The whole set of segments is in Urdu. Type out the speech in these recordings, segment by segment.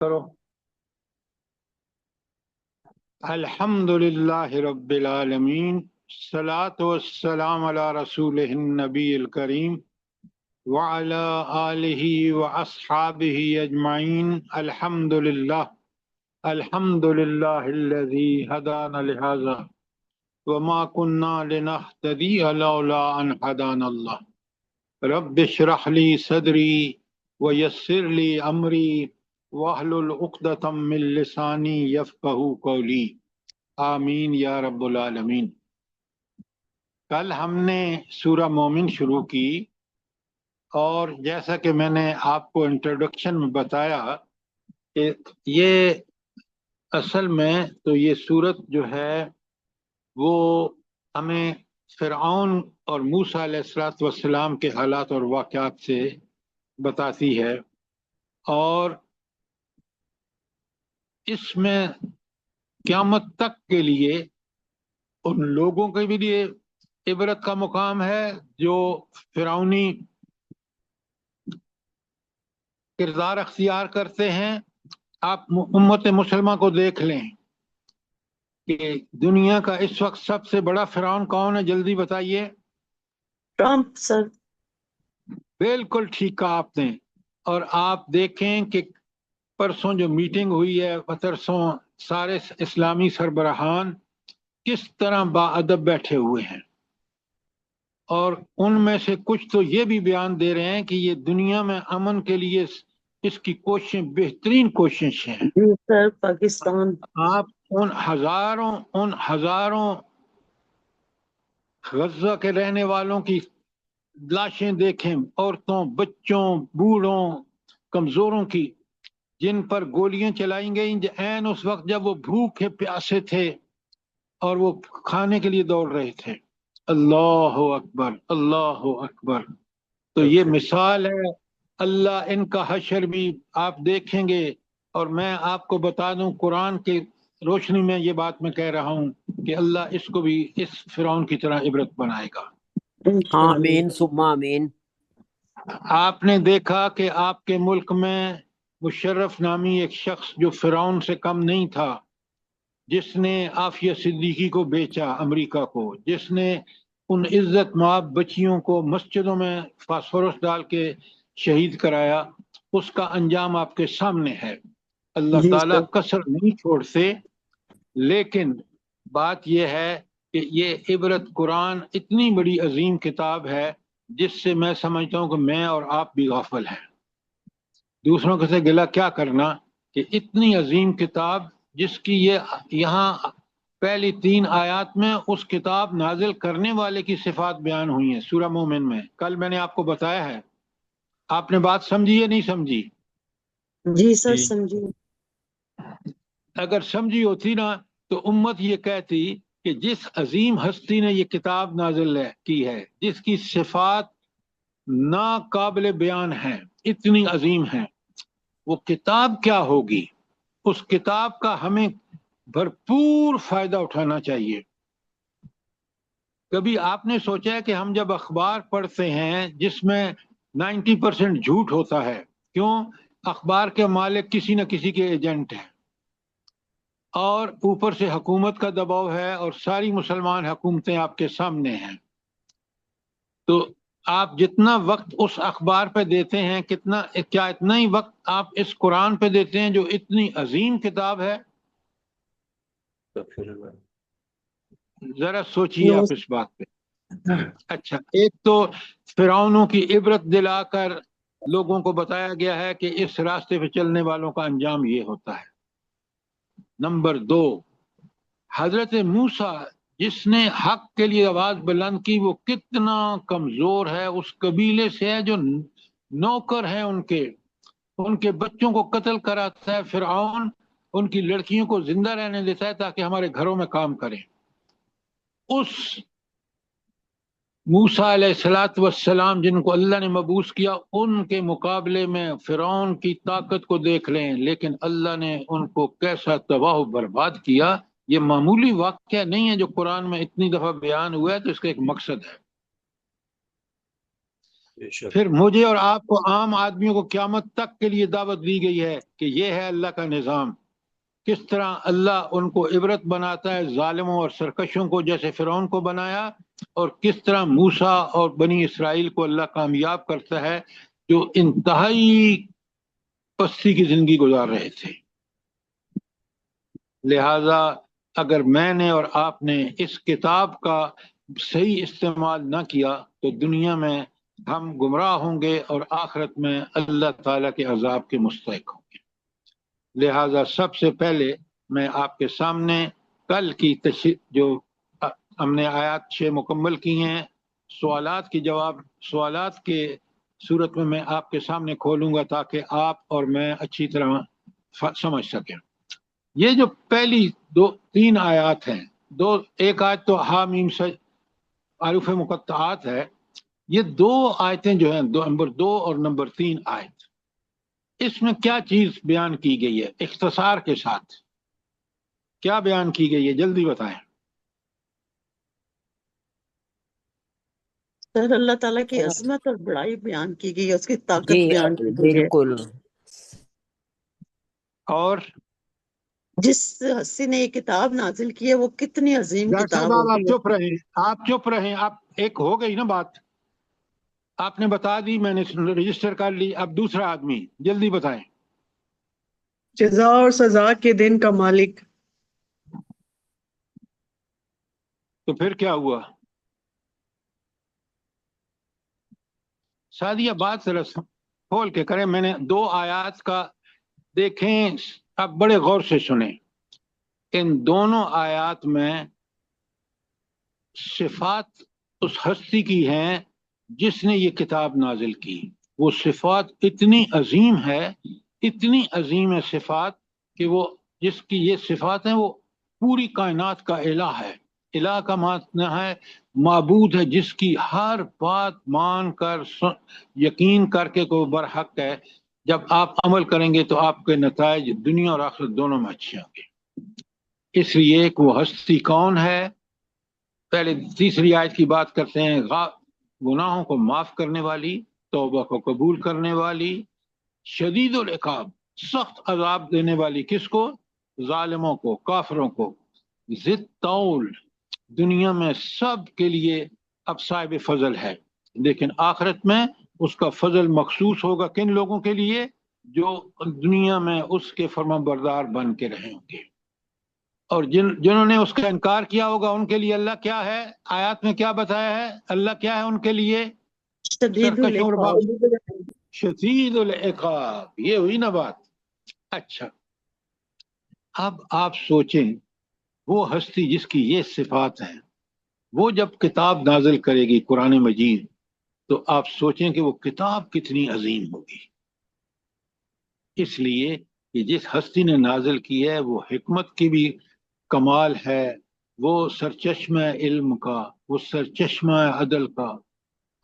کرو الحمدللہ رب العالمین، الصلاۃ والسلام علی رسولہ النبی الکریم وعلی آلہ واصحابہ اجمعین۔ الحمدللہ الذی ہدانا لہذا وما کنا لنہتدی لولا ان ہدانا اللہ۔ رب اشرح لی صدری ویسر لی امری واحلل عقدۃ من لسانی یفقہوا قولی، آمین یا رب العالمین۔ کل ہم نے سورہ مومن شروع کی، اور جیسا کہ میں نے آپ کو انٹروڈکشن میں بتایا کہ یہ اصل میں تو یہ سورت جو ہے وہ ہمیں فرعون اور موسیٰ علیہ السلام کے حالات اور واقعات سے بتاتی ہے، اور اس میں قیامت تک کے لیے ان لوگوں کے بھی لیے عبرت کا مقام ہے جو فرعونی کردار اختیار کرتے ہیں۔ آپ امت مسلمہ کو دیکھ لیں کہ دنیا کا اس وقت سب سے بڑا فرعون کون ہے؟ جلدی بتائیے۔ ٹرمپ سر۔ بالکل ٹھیک کہا آپ نے۔ اور آپ دیکھیں کہ پرسوں جو میٹنگ ہوئی ہے، پرسوں سارے اسلامی سربراہان کس طرح باادب بیٹھے ہوئے ہیں، اور ان میں سے کچھ تو یہ بھی بیان دے رہے ہیں کہ یہ دنیا میں امن کے لیے اس کی کوششیں بہترین کوشش ہیں۔ جی سر، پاکستان۔ آپ ان ہزاروں غزہ کے رہنے والوں کی لاشیں دیکھیں، عورتوں، بچوں، بوڑھوں، کمزوروں کی، جن پر گولیاں چلائی گئیں عین اس وقت جب وہ بھوکے پیاسے تھے اور وہ کھانے کے لیے دوڑ رہے تھے۔ اللہ اکبر، اللہ اکبر۔ تو یہ مثال ہے۔ اللہ ان کا حشر بھی آپ دیکھیں گے، اور میں آپ کو بتا دوں قرآن کی روشنی میں یہ بات میں کہہ رہا ہوں کہ اللہ اس کو بھی اس فرعون کی طرح عبرت بنائے گا۔ آمین ثم آمین۔ آپ نے دیکھا کہ آپ کے ملک میں مشرف نامی ایک شخص جو فرعون سے کم نہیں تھا، جس نے عافیہ صدیقی کو بیچا امریکہ کو، جس نے ان عزت مآب بچیوں کو مسجدوں میں فاسفورس ڈال کے شہید کرایا، اس کا انجام آپ کے سامنے ہے۔ اللہ جی تعالیٰ سر۔ کسر نہیں چھوڑتے، لیکن بات یہ ہے کہ یہ عبرت قرآن اتنی بڑی عظیم کتاب ہے جس سے میں سمجھتا ہوں کہ میں اور آپ بھی غافل ہیں۔ دوسروں کے سے گلہ کیا کرنا کہ اتنی عظیم کتاب جس کی یہ یہاں پہلی 3 آیات میں اس کتاب نازل کرنے والے کی صفات بیان ہوئی ہیں سورہ مومن میں۔ کل میں نے آپ کو بتایا ہے، آپ نے بات سمجھی یا نہیں سمجھی؟ جی سر، سمجھی۔ اگر سمجھی ہوتی نا تو امت یہ کہتی کہ جس عظیم ہستی نے یہ کتاب نازل کی ہے، جس کی صفات ناقابل بیان ہیں، اتنی عظیم ہیں، وہ کتاب کیا ہوگی؟ اس کتاب کا ہمیں بھرپور فائدہ اٹھانا چاہیے۔ کبھی آپ نے سوچا ہے کہ ہم جب اخبار پڑھتے ہیں جس میں 90% جھوٹ ہوتا ہے، کیوں؟ اخبار کے مالک کسی نہ کسی کے ایجنٹ ہیں، اور اوپر سے حکومت کا دباؤ ہے، اور ساری مسلمان حکومتیں آپ کے سامنے ہیں۔ تو آپ جتنا وقت اس اخبار پہ دیتے ہیں، کیا اتنا ہی وقت آپ اس قرآن پہ دیتے ہیں جو اتنی عظیم کتاب ہے؟ ذرا سوچیے آپ اس بات پہ۔ اچھا، ایک تو فرعونوں کی عبرت دلا کر لوگوں کو بتایا گیا ہے کہ اس راستے پہ چلنے والوں کا انجام یہ ہوتا ہے۔ نمبر 2، حضرت موسیٰ جس نے حق کے لیے آواز بلند کی، وہ کتنا کمزور ہے، اس قبیلے سے ہے جو نوکر ہیں ان کے بچوں کو قتل کراتا ہے فرعون، ان کی لڑکیوں کو زندہ رہنے دیتا ہے تاکہ ہمارے گھروں میں کام کریں۔ اس موسیٰ علیہ السلام جن کو اللہ نے مبعوث کیا، ان کے مقابلے میں فرعون کی طاقت کو دیکھ لیں، لیکن اللہ نے ان کو کیسا تباہ و برباد کیا۔ یہ معمولی واقعہ نہیں ہے جو قرآن میں اتنی دفعہ بیان ہوا ہے، تو اس کا ایک مقصد ہے۔ پھر مجھے اور آپ کو عام آدمیوں کو قیامت تک کے لیے دعوت دی گئی ہے کہ یہ ہے اللہ کا نظام، کس طرح اللہ ان کو عبرت بناتا ہے ظالموں اور سرکشوں کو جیسے فرعون کو بنایا، اور کس طرح موسیٰ اور بنی اسرائیل کو اللہ کامیاب کرتا ہے جو انتہائی پستی کی زندگی گزار رہے تھے۔ لہذا اگر میں نے اور آپ نے اس کتاب کا صحیح استعمال نہ کیا تو دنیا میں ہم گمراہ ہوں گے اور آخرت میں اللہ تعالیٰ کے عذاب کے مستحق ہوں گے۔ لہذا سب سے پہلے میں آپ کے سامنے کل کی جو ہم نے آیات 6 مکمل کی ہیں، سوالات کے صورت میں آپ کے سامنے کھولوں گا تاکہ آپ اور میں اچھی طرح سمجھ سکیں۔ یہ جو پہلی 3 آیات ہیں، ایک آیت تو حامیم سے حروف مقطعات ہے، یہ 2 آیتیں جو ہیں، نمبر 2 اور نمبر 3 آیت، اس میں کیا چیز بیان کی گئی ہے؟ اختصار کے ساتھ کیا بیان کی گئی ہے، جلدی بتائیں۔ سر اللہ تعالیٰ کی عظمت اور بڑائی بیان کی گئی ہے، اس کی جی طاقت بیان کی گئی ہے، بالکل، اور جس ہستی نے یہ کتاب نازل کی ہے وہ کتنی عظیم ڈاکٹر کتاب صاحب ہوگی۔ آپ چپ رہیں، آپ ایک ہو گئی نا بات، آپ نے بتا دی، میں نے رجسٹر کر لی، اب دوسرا آدمی جلدی بتائیں۔ جزا اور سزا کے دن کا مالک۔ تو پھر کیا ہوا؟ سادیہ بات ذرا کھول کے کریں، میں نے 2 آیات کا دیکھیں، اب بڑے غور سے سنیں۔ ان دونوں آیات میں صفات اس ہستی کی ہیں جس نے یہ کتاب نازل کی، وہ صفات اتنی عظیم ہے صفات کہ وہ جس کی یہ صفات ہیں وہ پوری کائنات کا الہ ہے۔ الہ کا معنی ہے معبود ہے، جس کی ہر بات مان کر یقین کر کے کوئی برحق ہے، جب آپ عمل کریں گے تو آپ کے نتائج دنیا اور آخرت دونوں میں اچھے ہوں گے۔ اس لیے کہ وہ ہستی کون ہے، پہلے تیسری آیت کی بات کرتے ہیں، گناہوں کو معاف کرنے والی، توبہ کو قبول کرنے والی، شدید العقاب، سخت عذاب دینے والی، کس کو؟ ظالموں کو، کافروں کو، ذی طول، دنیا میں سب کے لیے اب صاحب فضل ہے، لیکن آخرت میں اس کا فضل مخصوص ہوگا کن لوگوں کے لیے؟ جو دنیا میں اس کے فرما بردار بن کے رہے ہوں گے، اور جنہوں نے اس کا انکار کیا ہوگا ان کے لیے اللہ کیا ہے؟ آیات میں کیا بتایا ہے؟ اللہ کیا ہے ان کے لیے؟ شدید سرکشوں اور العقاب۔ شدید العقاب، یہ ہوئی نا بات۔ اچھا، اب آپ سوچیں، وہ ہستی جس کی یہ صفات ہیں، وہ جب کتاب نازل کرے گی قرآن مجید، تو آپ سوچیں کہ وہ کتاب کتنی عظیم ہوگی۔ اس لیے کہ جس ہستی نے نازل کی ہے وہ حکمت کی بھی کمال ہے، وہ سرچشمہ علم کا، وہ سرچشمہ عدل کا،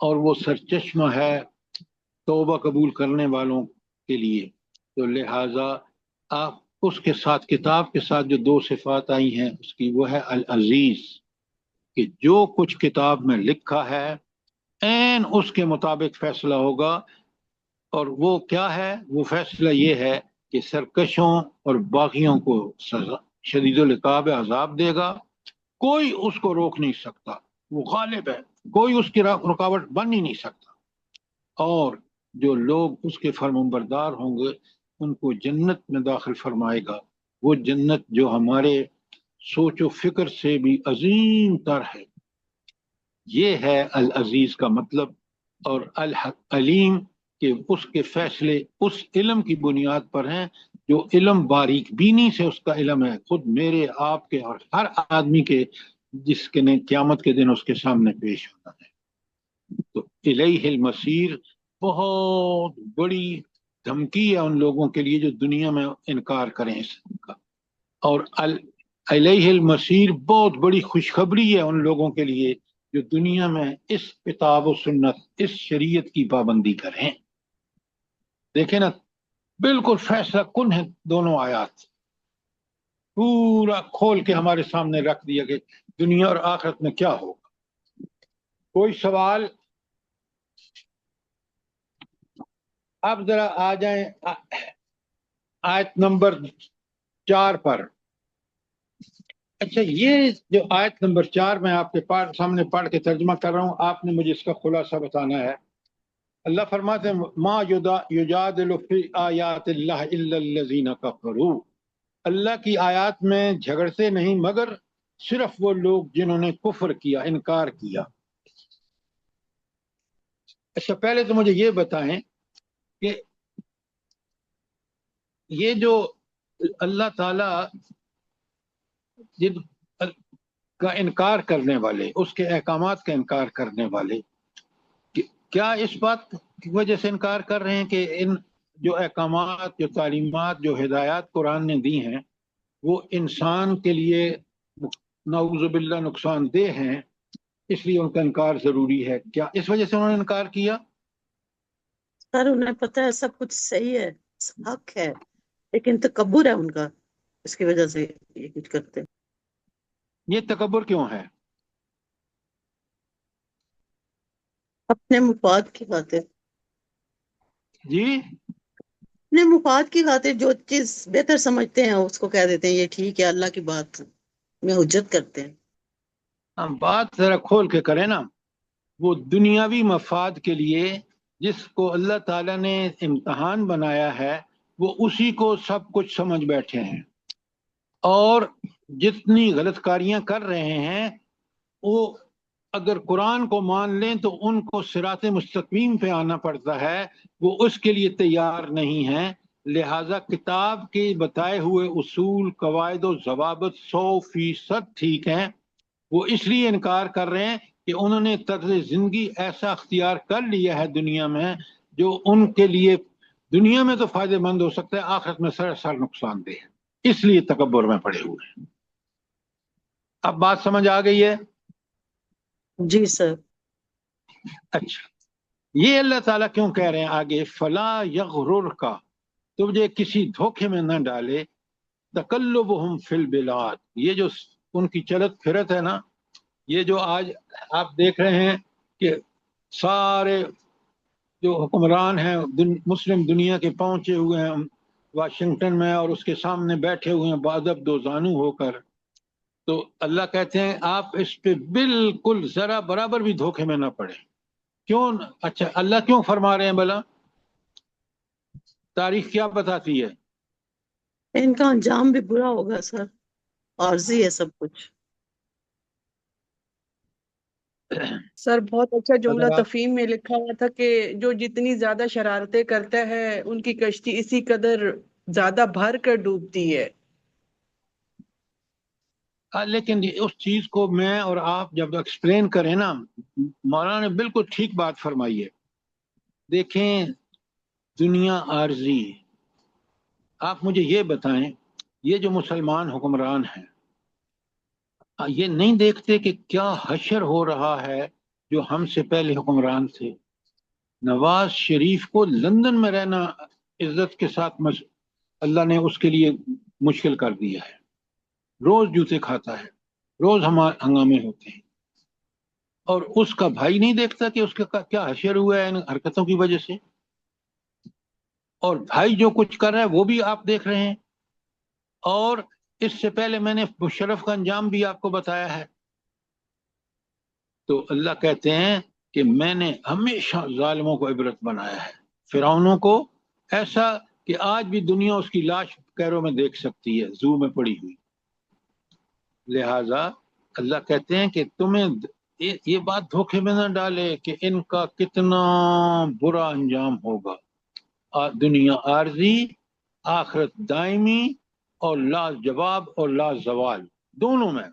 اور وہ سرچشمہ ہے توبہ قبول کرنے والوں کے لیے۔ تو لہٰذا آپ اس کے ساتھ، کتاب کے ساتھ جو 2 صفات آئی ہیں اس کی، وہ ہے العزیز، کہ جو کچھ کتاب میں لکھا ہے عین اس کے مطابق فیصلہ ہوگا، اور وہ کیا ہے؟ وہ فیصلہ یہ ہے کہ سرکشوں اور باغیوں کو سزا، شدید العقاب عذاب دے گا، کوئی اس کو روک نہیں سکتا، وہ غالب ہے، کوئی اس کی رکاوٹ بن ہی نہیں سکتا، اور جو لوگ اس کے فرمانبردار ہوں گے ان کو جنت میں داخل فرمائے گا، وہ جنت جو ہمارے سوچ و فکر سے بھی عظیم تر ہے۔ یہ ہے العزیز کا مطلب، اور العلیم کہ اس کے فیصلے اس علم کی بنیاد پر ہیں، جو علم باریک بینی سے اس کا علم ہے، خود میرے، آپ کے اور ہر آدمی کے، جس کے نے قیامت کے دن اس کے سامنے پیش ہونا ہے۔ تو الیہ المصیر بہت بڑی دھمکی ہے ان لوگوں کے لیے جو دنیا میں انکار کریں اس کا، اور الیہ المصیر بہت بڑی خوشخبری ہے ان لوگوں کے لیے جو دنیا میں اس کتاب و سنت، اس شریعت کی پابندی کریں۔ دیکھیں نا، بالکل فیصلہ کن ہے دونوں آیات، پورا کھول کے ہمارے سامنے رکھ دیا کہ دنیا اور آخرت میں کیا ہوگا۔ کوئی سوال؟ آپ ذرا آ جائیں آیت نمبر 4 پر. اچھا، یہ جو آیت نمبر 4 میں آپ کے سامنے پڑھ کے ترجمہ کر رہا ہوں، آپ نے مجھے اس کا خلاصہ بتانا ہے. اللہ فرماتے ہیں ما یجادل فی آیات اللہ الا الذین کفروا. اللہ کی آیات میں جھگڑتے نہیں مگر صرف وہ لوگ جنہوں نے کفر کیا، انکار کیا. اچھا، پہلے تو مجھے یہ بتائیں کہ یہ جو اللہ تعالی جن کا انکار کرنے والے، اس کے احکامات کا انکار کرنے والے، کیا اس بات کی وجہ سے انکار کر رہے ہیں کہ ان جو احکامات، جو تعلیمات، جو ہدایات قرآن نے دی ہیں وہ انسان کے لیے نعوذ باللہ نقصان دہ ہیں، اس لیے ان کا انکار ضروری ہے؟ کیا اس وجہ سے انہوں نے انکار کیا؟ سر انہیں پتہ ہے سب کچھ صحیح ہے، حق ہے، لیکن تکبر ہے ان کا، اس کی وجہ سے یہ کچھ کرتے ہیں۔ یہ تکبر کیوں ہے؟ اپنے مفاد کی خاطر، جی، اپنے مفاد کی خاطر جو چیز بہتر سمجھتے ہیں اس کو کہہ دیتے ہیں یہ ٹھیک ہے، اللہ کی بات میں حجت کرتے ہیں۔ ہم بات ذرا کھول کے کریں نا. وہ دنیاوی مفاد کے لیے جس کو اللہ تعالیٰ نے امتحان بنایا ہے وہ اسی کو سب کچھ سمجھ بیٹھے ہیں، اور جتنی غلط کاریاں کر رہے ہیں وہ اگر قرآن کو مان لیں تو ان کو صراط مستقیم پہ آنا پڑتا ہے، وہ اس کے لیے تیار نہیں ہیں. لہٰذا کتاب کے بتائے ہوئے اصول، قواعد و ضوابط 100% ٹھیک ہیں، وہ اس لیے انکار کر رہے ہیں کہ انہوں نے طرز زندگی ایسا اختیار کر لیا ہے دنیا میں جو ان کے لیے دنیا میں تو فائدہ مند ہو سکتا ہے، آخرت میں سراسر نقصان دہ ہے، اس لیے تکبر میں پڑے ہوئے ہیں. اب بات سمجھ آ گئی ہے؟ جی سر۔ اچھا، یہ اللہ تعالیٰ کیوں کہہ رہے ہیں آگے فلا یغررک، تجھے کسی دھوکے میں نہ ڈالے، تقلبہم فی البلاد، یہ جو ان کی چلت پھرت ہے نا، یہ جو آج آپ دیکھ رہے ہیں کہ سارے جو حکمران ہیں مسلم دنیا کے پہنچے ہوئے ہیں واشنگٹن میں اور اس کے سامنے بیٹھے ہوئے ہیں بادب دو زانو ہو کر، تو اللہ کہتے ہیں آپ اس پہ بالکل ذرا برابر بھی دھوکے میں نہ پڑے. کیوں؟ اچھا، اللہ کیوں فرما رہے ہیں بھلا؟ تاریخ کیا بتاتی ہے؟ ان کا انجام بھی برا ہوگا سر، عارضی ہے سب کچھ۔ سر بہت اچھا جملہ اگر آپ تفہیم میں لکھا ہوا تھا کہ جو جتنی زیادہ شرارتیں کرتا ہے ان کی کشتی اسی قدر زیادہ بھر کر ڈوبتی ہے۔ لیکن اس چیز کو میں اور آپ جب ایکسپلین کریں نا، مولانا نے بالکل ٹھیک بات فرمائی ہے. دیکھیں، دنیا عارضی ہے. آپ مجھے یہ بتائیں، یہ جو مسلمان حکمران ہیں یہ نہیں دیکھتے کہ کیا حشر ہو رہا ہے جو ہم سے پہلے حکمران تھے؟ نواز شریف کو لندن میں رہنا عزت کے ساتھ اللہ نے اس کے لیے مشکل کر دیا ہے، روز جوتے کھاتا ہے، روز ہنگامے ہوتے ہیں، اور اس کا بھائی نہیں دیکھتا کہ اس کا کیا حشر ہوا ہے ان حرکتوں کی وجہ سے، اور بھائی جو کچھ کر رہا ہے وہ بھی آپ دیکھ رہے ہیں. اور اس سے پہلے میں نے مشرف کا انجام بھی آپ کو بتایا ہے. تو اللہ کہتے ہیں کہ میں نے ہمیشہ ظالموں کو عبرت بنایا ہے، فرعونوں کو ایسا کہ آج بھی دنیا اس کی لاش کیروں میں دیکھ سکتی ہے، زو میں پڑی ہوئی. لہذا اللہ کہتے ہیں کہ تمہیں یہ بات دھوکے میں نہ ڈالے کہ ان کا کتنا برا انجام ہوگا. دنیا عارضی، آخرت دائمی، اور لا جواب اور لا زوال دونوں میں.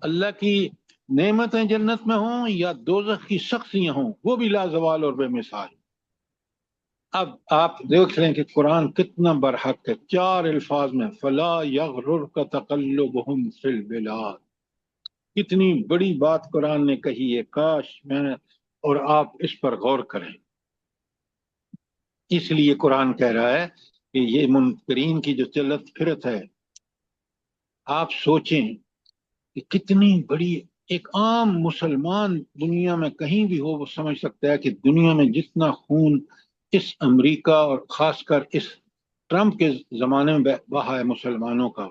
اللہ کی نعمتیں جنت میں ہوں یا دوزخ کی سختیاں ہوں وہ بھی لا زوال اور بے مثال. اب آپ دیکھ رہے ہیں کہ قرآن کتنا برحق ہے، 4 الفاظ میں فلا یغررک تقلبہم فی البلاد. کتنی بڑی بات قرآن نے کہی ہے، کاش میں اور آپ اس پر غور کریں. اس لیے قرآن کہہ رہا ہے کہ یہ منکرین کی جو چلت پھرت ہے، آپ سوچیں کہ کتنی بڑی ایک عام مسلمان دنیا میں کہیں بھی ہو وہ سمجھ سکتا ہے کہ دنیا میں جتنا خون اس امریکہ اور خاص کر اس ٹرمپ کے زمانے میں بہا ہے مسلمانوں کا،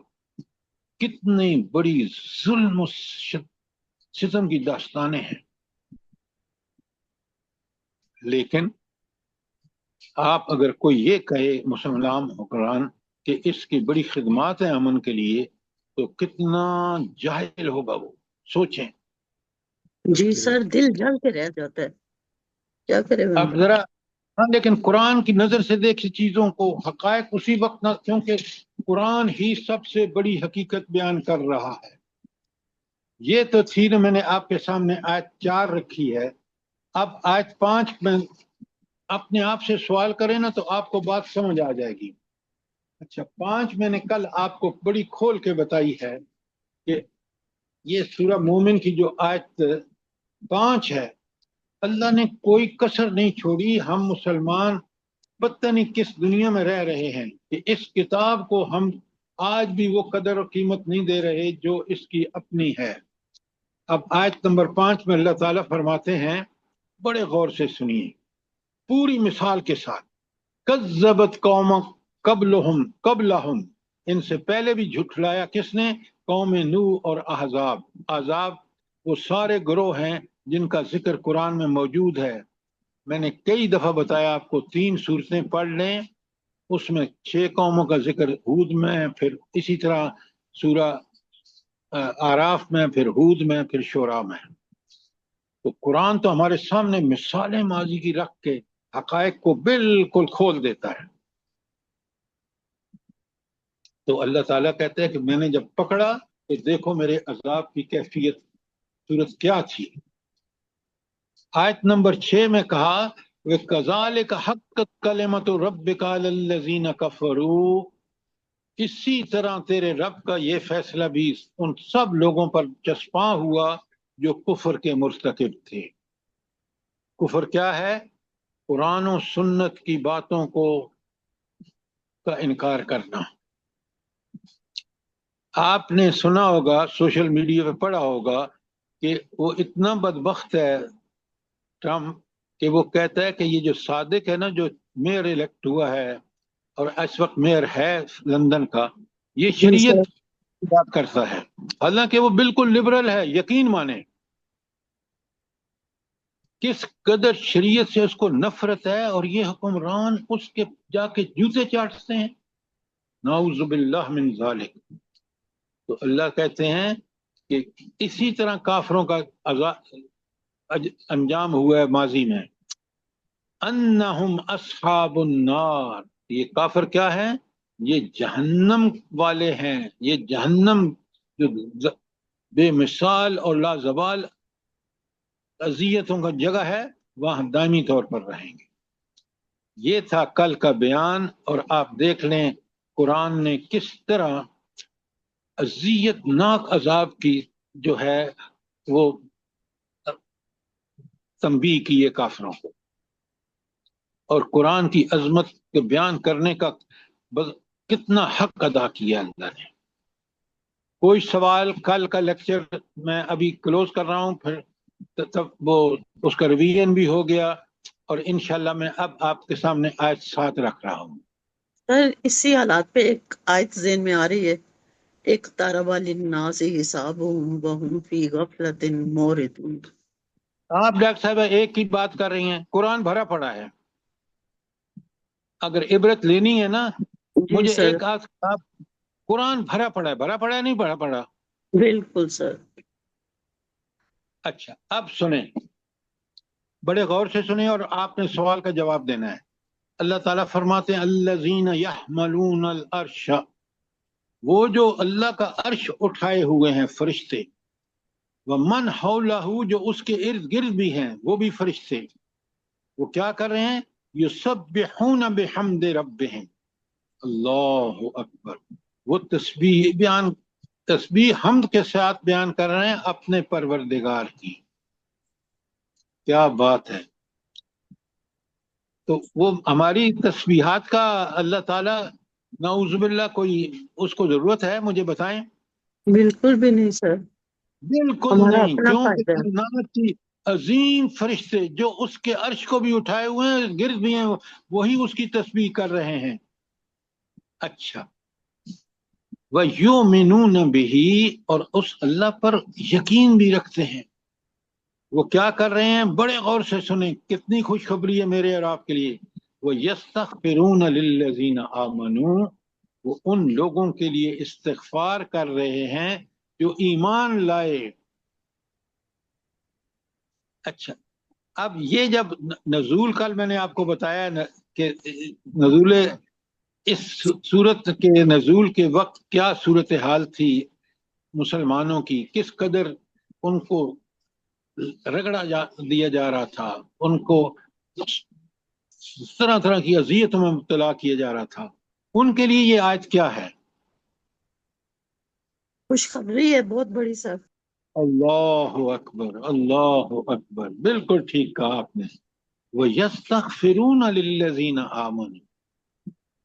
کتنی بڑی ظلم و ستم کی داستانیں ہیں. لیکن آپ اگر کوئی یہ کہے مسلمان حکمران کہ اس کی بڑی خدمات ہیں امن کے لیے، تو کتنا جاہل ہوگا وہ. سوچیں. جی سر، دل جل کے رہ جاتا ہے، کیا کرے اب بندہ. ذرا لیکن قرآن کی نظر سے دیکھ چیزوں کو، حقائق اسی وقت نہ، کیونکہ قرآن ہی سب سے بڑی حقیقت بیان کر رہا ہے. یہ تو تھی نا، میں نے آپ کے سامنے آیت 4 رکھی ہے. اب آیت 5 میں اپنے آپ سے سوال کریں نا تو آپ کو بات سمجھ آ جائے گی. اچھا، 5 میں نے کل آپ کو بڑی کھول کے بتائی ہے کہ یہ سورہ مومن کی جو آیت 5 ہے، اللہ نے کوئی کسر نہیں چھوڑی. ہم مسلمان پتہ نہیں کس دنیا میں رہ رہے ہیں کہ اس کتاب کو ہم آج بھی وہ قدر و قیمت نہیں دے رہے جو اس کی اپنی ہے. اب آیت نمبر 5 میں اللہ تعالیٰ فرماتے ہیں، بڑے غور سے سنیے پوری مثال کے ساتھ. کذبت قوم قبلہم، ان سے پہلے بھی جھٹلایا کس نے؟ قوم نوح اور احزاب. احزاب وہ سارے گروہ ہیں جن کا ذکر قرآن میں موجود ہے. میں نے کئی دفعہ بتایا آپ کو، 3 سورتیں پڑھ لیں، اس میں 6 قوموں کا ذکر ہود میں، پھر اسی طرح سورہ آراف میں، پھر ہود میں، پھر شعراء میں. تو قرآن تو ہمارے سامنے مثالیں ماضی کی رکھ کے حقائق کو بالکل کھول دیتا ہے. تو اللہ تعالیٰ کہتے ہیں کہ میں نے جب پکڑا تو دیکھو میرے عذاب کی کیفیت صورت کیا تھی. آیت نمبر 6 میں کہا وَكَذَلِكَ حَقَّتْ كَلِمَةُ رَبِّكَ عَلَى الَّذِينَ كَفَرُوا، اسی طرح تیرے رب کا یہ فیصلہ بھی ان سب لوگوں پر چسپاں ہوا جو کفر کے مرتکب تھے. کفر کیا ہے؟ قرآن و سنت کی باتوں کو کا انکار کرنا. آپ نے سنا ہوگا، سوشل میڈیا پہ پڑھا ہوگا کہ وہ اتنا بدبخت ہے ٹرمپ کہ وہ کہتا ہے کہ یہ جو صادق ہے نا، جو میئر الیکٹ ہوا ہے اور اس وقت میئر ہے لندن کا، یہ جی سر. شریعت کی بات کرتا ہے، حالانکہ وہ بالکل لبرل ہے. یقین مانیں کس قدر شریعت سے اس کو نفرت ہے، اور یہ حکمران اس کے جا کے جوتے چاٹتے ہیں. نعوذ باللہ من ذالک. تو اللہ کہتے ہیں کہ اسی طرح کافروں کا انجام ہوا ہے ماضی میں. انہم اصحاب النار، یہ کافر کیا ہے؟ یہ جہنم والے ہیں. یہ جہنم جو بے مثال اور لازوال اذیتوں کا جگہ ہے، وہاں دائمی طور پر رہیں گے. یہ تھا کل کا بیان، اور آپ دیکھ لیں قرآن نے کس طرح اذیت ناک عذاب کی جو ہے وہ تنبیہ کی ہے کافروں کو. اور قرآن کی عظمت کے بیان کرنے کا کتنا حق ادا کیا اللہ نے. کوئی سوال؟ کل کا لیکچر میں ابھی کلوز کر رہا ہوں، پھر وہ اس کا ریویژن بھی ہو گیا، اور انشاءاللہ میں اب آپ کے سامنے آیت 7 رکھ رہا ہوں. سر اسی حالات پہ ایک آیت ذہن میں آ رہی ہے، اقترب للناس حسابهم وهم فی غفلۃ معرضون. آپ ڈاکٹر صاحب ایک ہی بات کر رہی ہیں، قرآن بھرا پڑا ہے. اگر عبرت لینی ہے نا، جی مجھے سر. ایک آپ قرآن بھرا پڑا ہے. بھرا پڑا ہے نہیں بھرا پڑا؟ بالکل سر. اچھا اب سنیں، بڑے غور سے سنیں، اور آپ نے سوال کا جواب دینا ہے. اللہ تعالیٰ فرماتے ہیں الذین یحملون العرش، وہ جو اللہ کا عرش اٹھائے ہوئے ہیں فرشتے، ومن حولہ، جو اس کے ارد گرد بھی ہیں وہ بھی فرشتے. وہ کیا کر رہے ہیں؟ یسبحون بحمد ربہم. اللہ اکبر. وہ تسبیح حمد کے ساتھ بیان کر رہے ہیں اپنے پروردگار کی. کیا بات ہے. تو وہ ہماری تسبیحات کا اللہ تعالیٰ نعوذ باللہ کوئی اس کو ضرورت ہے؟ مجھے بتائیں. بالکل بھی نہیں سر، بالکل ہمارا نہیں. اپنا کیوں کہ فائدہ ہے. کائنات کی عظیم فرشتے جو اس کے عرش کو بھی اٹھائے ہوئے ہیں، گرد بھی ہیں، وہی اس کی تسبیح کر رہے ہیں. اچھا، وَيُؤْمِنُونَ بِهِ، اور اس اللہ پر یقین بھی رکھتے ہیں. وہ کیا کر رہے ہیں؟ بڑے غور سے سنیں، کتنی خوشخبری ہے میرے اور آپ کے لیے. وَيَسْتَغْفِرُونَ لِلَّذِينَ آمَنُوا، وہ ان لوگوں کے لیے استغفار کر رہے ہیں جو ایمان لائے. اچھا، اب یہ جب نزول کل میں نے آپ کو بتایا کہ نزول اس صورت کے نزول کے وقت کیا صورتحال تھی مسلمانوں کی، کس قدر ان کو رگڑا دیا جا رہا تھا، ان کو طرح طرح کی اذیتوں میں مبتلا کیا جا رہا تھا. ان کے لیے یہ آیت کیا ہے؟ خوشخبری ہے بہت بڑی سر. اللہ اکبر، اللہ اکبر، بالکل ٹھیک کہا آپ نے. وَيَسْتَغْفِرُونَ لِلَّذِينَ آمَنُوا،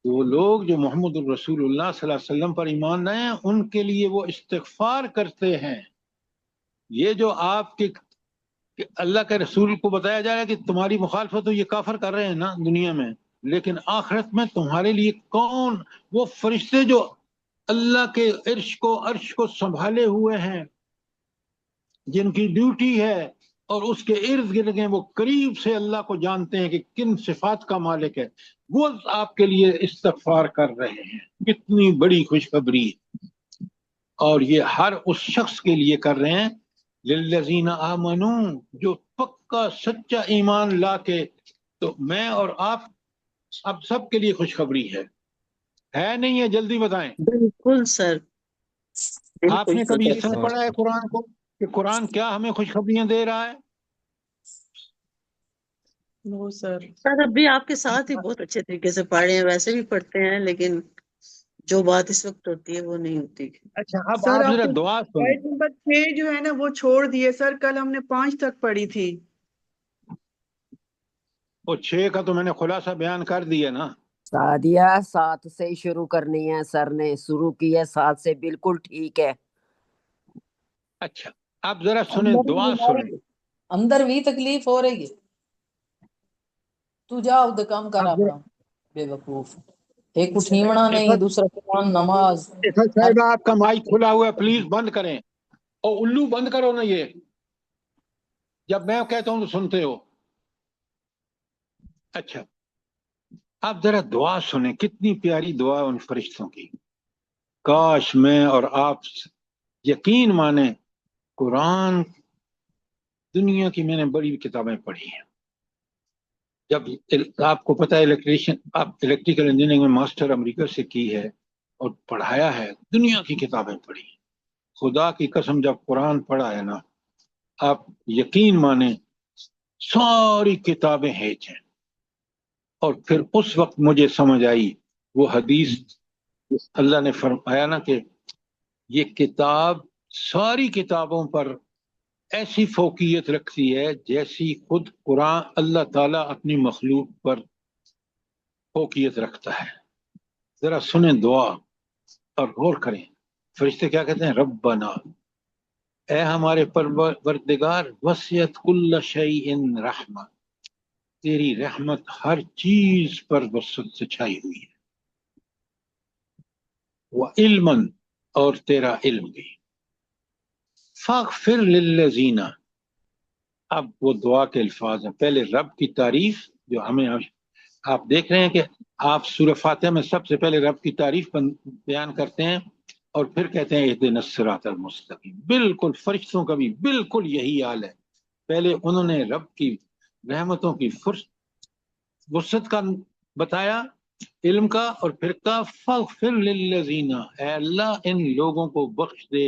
وہ لوگ جو محمد الرسول اللہ صلی اللہ علیہ وسلم پر ایمان لائے ہیں ان کے لیے وہ استغفار کرتے ہیں. یہ جو آپ کے کہ اللہ کے رسول کو بتایا جا رہا ہے کہ تمہاری مخالفت تو یہ کافر کر رہے ہیں نا دنیا میں، لیکن آخرت میں تمہارے لیے کون؟ وہ فرشتے جو اللہ کے عرش کو سنبھالے ہوئے ہیں، جن کی ڈیوٹی ہے اور اس کے ارد گرد ہیں، وہ قریب سے اللہ کو جانتے ہیں کہ کن صفات کا مالک ہے، وہ آپ کے لیے استغفار کر رہے ہیں. کتنی بڑی خوشخبری ہے. اور یہ ہر اس شخص کے لیے کر رہے ہیں للذین آمنوا، جو پکا سچا ایمان لا کے. تو میں اور آپ اب سب کے لیے خوشخبری ہے نہیں ہے؟ جلدی بتائیں. بالکل سر، آپ نے بالکل کبھی سر. اس طرح پڑھا ہے قرآن کو کہ قرآن کیا ہمیں خوشخبریاں دے رہا ہے؟ نو سر. سر اب بھی آپ کے ساتھ ہی بہت اچھے طریقے سے پڑھ رہے ہیں، ویسے بھی پڑھتے ہیں لیکن جو بات اس وقت ہوتی ہے وہ نہیں ہوتی. اچھا، اب سر آپ آپ ذرا نے دعا سنیں. آیت نمبر 6 جو ہے نا وہ چھوڑ دیے سر، کل ہم نے 5 تک پڑھی تھی. وہ 6 کا تو میں نے خلاصہ بیان کر دیا نا. سعدیہ 7 سے ہی شروع کرنی ہے، سر نے شروع کی ہے 7 سے، بالکل ٹھیک ہے. اچھا، اب ذرا سنیں، دعا سنیں. اندر بھی تکلیف ہو رہی ہے، تو جا اد کام کر اب اپنا بے وقوف. ایک اٹھیمنا نہیں، دوسرا قرآن، نماز. صاحب آپ کا مائک کھلا ہوا ہے، پلیز بند کریں. اور الو بند کرو نا، یہ جب میں کہتا ہوں تو سنتے ہو. اچھا، آپ ذرا دعا سنیں، کتنی پیاری دعا ان فرشتوں کی. کاش میں اور آپ یقین مانیں، قرآن دنیا کی میں نے بڑی کتابیں پڑھی ہیں. جب آپ کو پتہ ہے آپ الیکٹریکل انجینئرنگ میں ماسٹر امریکہ سے کی ہے اور پڑھایا ہے، دنیا کی کتابیں پڑھی. خدا کی قسم جب قرآن پڑھا ہے نا، آپ یقین مانیں ساری کتابیں ہیج ہیں. اور پھر اس وقت مجھے سمجھ آئی وہ حدیث، اللہ نے فرمایا نا کہ یہ کتاب ساری کتابوں پر ایسی فوقیت رکھتی ہے جیسی خود قرآن اللہ تعالیٰ اپنی مخلوق پر فوقیت رکھتا ہے. ذرا سنیں دعا اور غور کریں. فرشتے کیا کہتے ہیں؟ ربنا، اے ہمارے پروردگار، وسعت کل شیء رحمہ، تیری رحمت ہر چیز پر وسعت سے چھائی ہوئی ہے. وعلمًا، اور تیرا علم بھی. فاغفر للذین، اب وہ دعا کے الفاظ ہیں. پہلے رب کی تعریف جو ہمیں، آپ دیکھ رہے ہیں کہ آپ سورہ فاتحہ میں سب سے پہلے رب کی تعریف بیان کرتے ہیں اور پھر کہتے ہیں اہدنا الصراط المستقیم. بالکل فرشتوں کا بھی بالکل یہی حال ہے. پہلے انہوں نے رب کی رحمتوں کی وسعت کا بتایا، علم کا، اور پھر کہا فاغفر للذین، اے اللہ ان لوگوں کو بخش دے،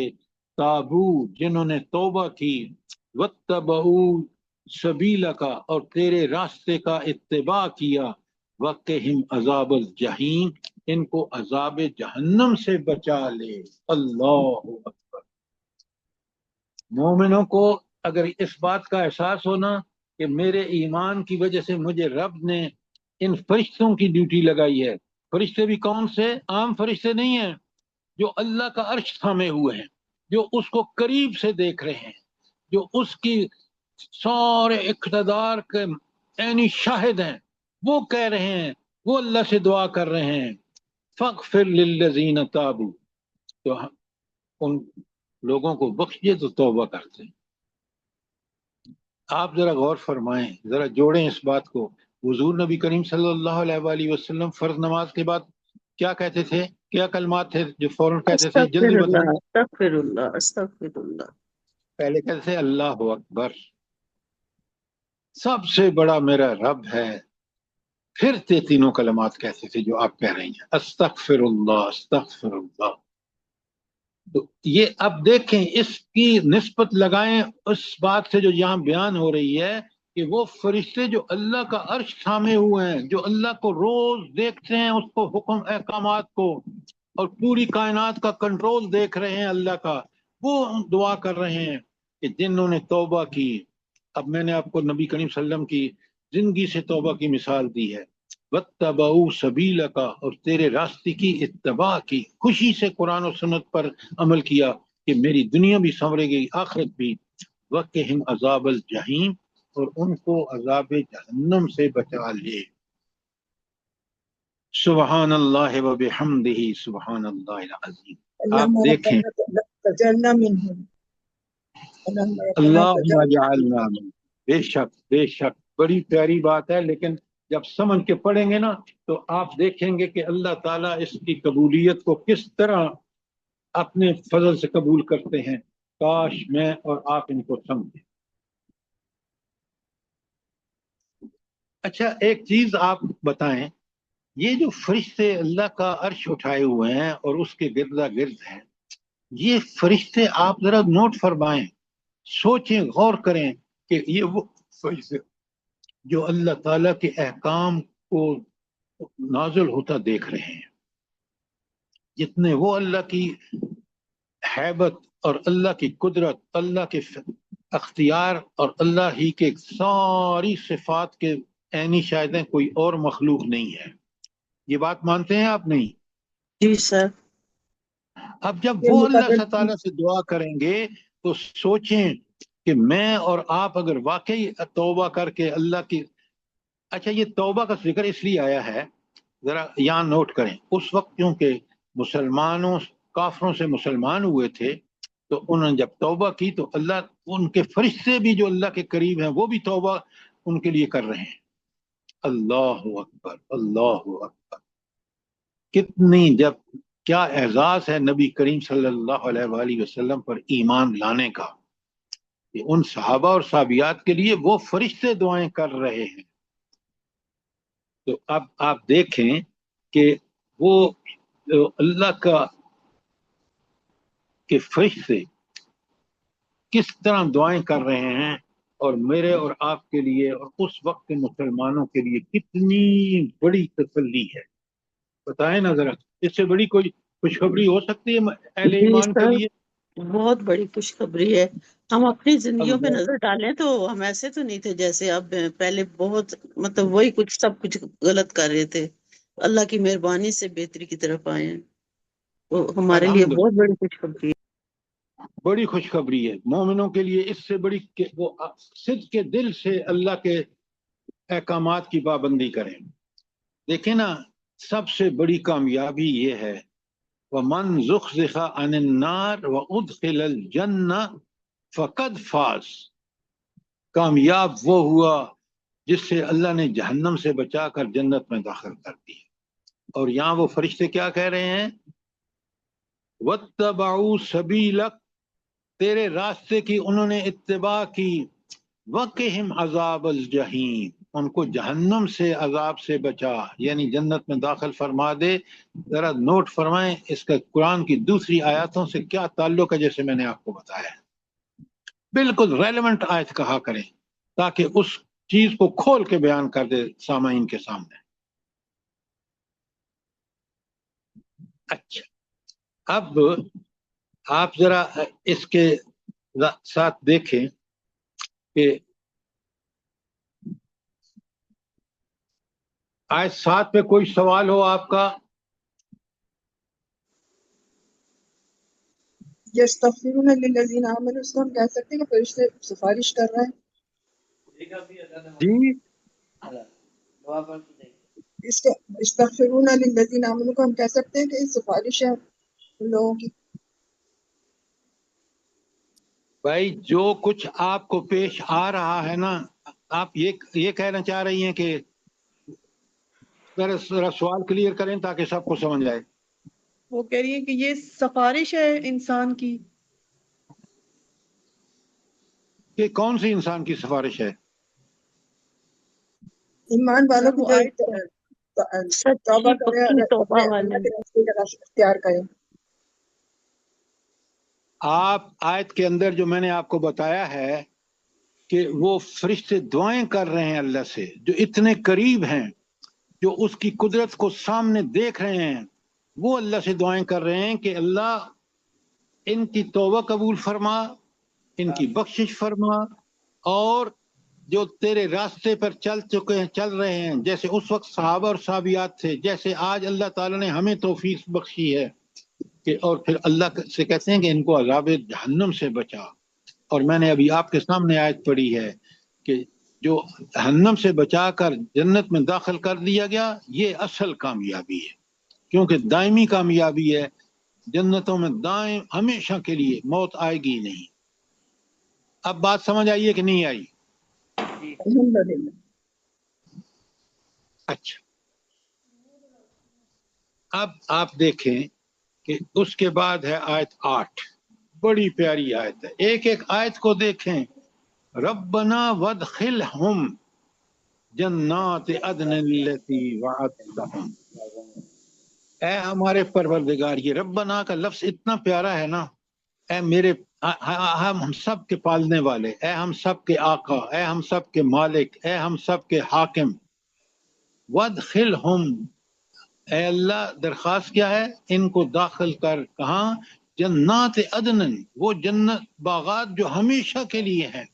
تابو جنہوں نے توبہ کی، واتبعوا سبیلک، اور تیرے راستے کا اتباع کیا، وقہم عذاب الجحیم، ان کو عذاب جہنم سے بچا لے. اللہ اکبر. مومنوں کو اگر اس بات کا احساس ہونا کہ میرے ایمان کی وجہ سے مجھے رب نے ان فرشتوں کی ڈیوٹی لگائی ہے. فرشتے بھی کون سے؟ عام فرشتے نہیں ہیں، جو اللہ کا عرش تھامے ہوئے ہیں، جو اس کو قریب سے دیکھ رہے ہیں، جو اس کی سارے اقتدار کے عینی شاہد ہیں، وہ کہہ رہے ہیں، وہ اللہ سے دعا کر رہے ہیں فاغفر للذین تابوا، تو ان لوگوں کو بخشیے تو توبہ کرتے ہیں۔ آپ ذرا غور فرمائیں، ذرا جوڑیں اس بات کو۔ حضور نبی کریم صلی اللہ علیہ وآلہ وسلم فرض نماز کے بعد کیا کہتے تھے؟ کیا کلمات تھے جو فوراً کہتے تھے؟ استغفر جلدی اللہ، بتائیں۔ استغفر اللہ، استغفر اللہ۔ پہلے کہتے تھے اللہ اکبر، سب سے بڑا میرا رب ہے، پھر تینوں کلمات کہتے تھے جو آپ کہہ رہی ہیں، استغفر اللہ، استغفر اللہ۔ تو یہ اب دیکھیں، اس کی نسبت لگائیں اس بات سے جو یہاں بیان ہو رہی ہے کہ وہ فرشتے جو اللہ کا عرش تھامے ہوئے ہیں، جو اللہ کو روز دیکھتے ہیں، اس کو حکم احکامات کو، اور پوری کائنات کا کنٹرول دیکھ رہے ہیں اللہ کا، وہ دعا کر رہے ہیں کہ جنہوں نے توبہ کی۔ اب میں نے آپ کو نبی کریم صلی اللہ علیہ وسلم کی زندگی سے توبہ کی مثال دی ہے، وَاتَّبَعُوا سَبِيلَكَ، اور تیرے راستے کی اتباع کی، خوشی سے قرآن و سنت پر عمل کیا کہ میری دنیا بھی سنورے گی، آخرت بھی۔ وَقِهِمْ عَذَابَ الْجَحِيمِ، اور ان کو عذاب جہنم سے بچا لے۔ سبحان اللہ و بحمدہ، سبحان اللہ العظیم۔ آپ اللهم دیکھیں، ربنا تجلى منهم، اللهم ربنا اللہم تجلى اجعلنا من، بے شک بے شک، بڑی پیاری بات ہے، لیکن جب سمجھ کے پڑھیں گے نا تو آپ دیکھیں گے کہ اللہ تعالیٰ اس کی قبولیت کو کس طرح اپنے فضل سے قبول کرتے ہیں۔ کاش میں اور آپ ان کو سمجھیں۔ اچھا، ایک چیز آپ بتائیں، یہ جو فرشتے اللہ کا عرش اٹھائے ہوئے ہیں اور اس کے گردا گرد ہیں، یہ فرشتے آپ ذرا نوٹ فرمائیں، سوچیں، غور کریں کہ یہ وہ فرشتے جو اللہ تعالیٰ کے احکام کو نازل ہوتا دیکھ رہے ہیں، جتنے وہ اللہ کی ہیبت اور اللہ کی قدرت، اللہ کے اختیار اور اللہ ہی کے ساری صفات کے عینی شاہد ہیں، کوئی اور مخلوق نہیں ہے۔ یہ بات مانتے ہیں آپ؟ نہیں؟ جی سر۔ اب جب یہ وہ اللہ مقرر تعالیٰ سے دعا کریں گے تو سوچیں کہ میں اور آپ اگر واقعی توبہ کر کے اللہ کی، اچھا یہ توبہ کا ذکر اس لیے آیا ہے، ذرا یہاں نوٹ کریں، اس وقت کیونکہ مسلمانوں کافروں سے مسلمان ہوئے تھے تو انہوں نے جب توبہ کی تو اللہ، ان کے فرشتے بھی جو اللہ کے قریب ہیں وہ بھی توبہ ان کے لیے کر رہے ہیں۔ اللہ اکبر، اللہ اکبر، کتنی، جب کیا اعزاز ہے نبی کریم صلی اللہ علیہ وآلہ وسلم پر ایمان لانے کا کہ ان صحابہ اور صحابیات کے لیے وہ فرشتے دعائیں کر رہے ہیں۔ تو اب آپ دیکھیں کہ وہ اللہ کا کے فرشتے کس طرح دعائیں کر رہے ہیں، اور میرے اور آپ کے لیے اور اس وقت کے مسلمانوں کے لیے کتنی بڑی تسلی ہے۔ بتائیں نا ذرا، اس سے بڑی کوئی خوشخبری ہو سکتی ہے اہل جی ایمان کے سر، لیے؟ بہت بڑی خوشخبری ہے۔ ہم اپنی زندگیوں پہ اللہ، نظر ڈالیں تو ہم ایسے تو نہیں تھے جیسے اب، پہلے بہت مطلب وہی کچھ سب کچھ غلط کر رہے تھے، اللہ کی مہربانی سے بہتری کی طرف آئے ہیں، وہ ہمارے لیے الحمدللہ، بہت بڑی خوشخبری ہے۔ بڑی خوشخبری ہے مومنوں کے لیے، اس سے بڑی کہ وہ صدق کے دل سے اللہ کے احکامات کی پابندی کریں۔ دیکھیں نا، سب سے بڑی کامیابی یہ ہے، وَمَنْ زُحْزِحَ عَنِ النَّارِ وَأُدْخِلَ الْجَنَّةَ فَقَدْ فَازَ، کامیاب وہ ہوا جس سے اللہ نے جہنم سے بچا کر جنت میں داخل کر دی۔ اور یہاں وہ فرشتے کیا کہہ رہے ہیں؟ وَاتَّبَعُوا سَبِيلَكَ، تیرے راستے کی انہوں نے اتباع کی، وَقِهِمْ عَذَابَ الْجَحِيمِ، ان کو جہنم سے عذاب سے بچا، یعنی جنت میں داخل فرما دے۔ ذرا نوٹ فرمائیں اس کا قرآن کی دوسری آیاتوں سے کیا تعلق ہے، جیسے میں نے آپ کو بتایا ہے، بالکل ریلیونٹ آیت کہا کریں تاکہ اس چیز کو کھول کے بیان کر دے سامعین کے سامنے۔ اچھا، اب آپ ذرا اس کے ساتھ دیکھیں کہ آیت 7 پہ کوئی سوال ہو آپ کا؟ یستغفرون للذین آمنوا، اس کو ہم کہہ سکتے ہیں کہ فرشتے سفارش کر رہے ہیں۔ جی اس کا استغفرون للذین آمنوا کو ہم کہہ سکتے ہیں کہ یہ سفارش ہے ان لوگوں کی؟ بھائی جو کچھ آپ کو پیش آ رہا ہے نا، آپ یہ کہنا چاہ رہی ہیں کہ ذرا سوال کلیئر کریں تاکہ سب کو سمجھ آئے. وہ کہہ رہی ہے کہ یہ سفارش ہے انسان کی. کہ کون سی انسان کی سفارش ہے؟ ایمان والوں کی وہ جو آیت توبہ سچی کرے پکی اور توبہ اپنے والے. اللہ کے راستے کا راستہ اختیار کرے. آپ آیت کے اندر جو میں نے آپ کو بتایا ہے کہ وہ فرشتے دعائیں کر رہے ہیں اللہ سے، جو اتنے قریب ہیں، جو اس کی قدرت کو سامنے دیکھ رہے ہیں، وہ اللہ سے دعائیں کر رہے ہیں کہ اللہ ان کی توبہ قبول فرما، ان کی بخشش فرما، اور جو تیرے راستے پر چل چکے ہیں، چل رہے ہیں، جیسے اس وقت صحابہ اور صحابیات تھے، جیسے آج اللہ تعالیٰ نے ہمیں توفیق بخشی ہے کہ، اور پھر اللہ سے کہتے ہیں کہ ان کو عذاب جہنم سے بچا. اور میں نے ابھی آپ کے سامنے آیت پڑھی ہے کہ جو جہنم سے بچا کر جنت میں داخل کر دیا گیا، یہ اصل کامیابی ہے، کیونکہ دائمی کامیابی ہے. جنتوں میں دائم ہمیشہ کے لیے موت آئے گی نہیں. اب بات سمجھ آئیے کہ نہیں آئی؟ الحمدللہ. اچھا، اب آپ دیکھیں کہ اس کے بعد ہے آیت 8، بڑی پیاری آیت ہے. ایک ایک آیت کو دیکھیں. ربنا وادخلہم جنات عدن التی وعدتہم. اے ہمارے پروردگار، یہ ربنا کا لفظ اتنا پیارا ہے نا. اے میرے ہم سب کے پالنے والے، اے ہم سب کے آقا، اے ہم سب کے مالک، اے ہم سب کے حاکم. وادخلہم، اے اللہ درخواست کیا ہے؟ ان کو داخل کر. کہاں؟ جنات عدن، وہ جنت باغات جو ہمیشہ کے لیے ہیں.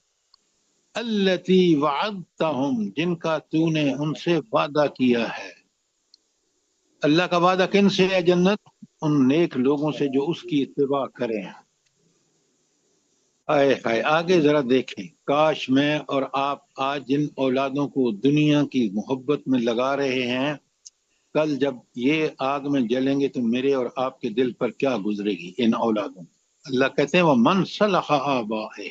التی وعدتہم، جن کا تو نے ان سے وعدہ کیا ہے. اللہ کا وعدہ کن سے ہے؟ جنت ان نیک لوگوں سے جو اس کی اتباع کریں. آئے ہائے، آگے ذرا دیکھیں. کاش میں اور آپ آج جن اولادوں کو دنیا کی محبت میں لگا رہے ہیں، کل جب یہ آگ میں جلیں گے تو میرے اور آپ کے دل پر کیا گزرے گی ان اولادوں. اللہ کہتے ہیں وَمَنْ صَلَحَ آبَائِهِ،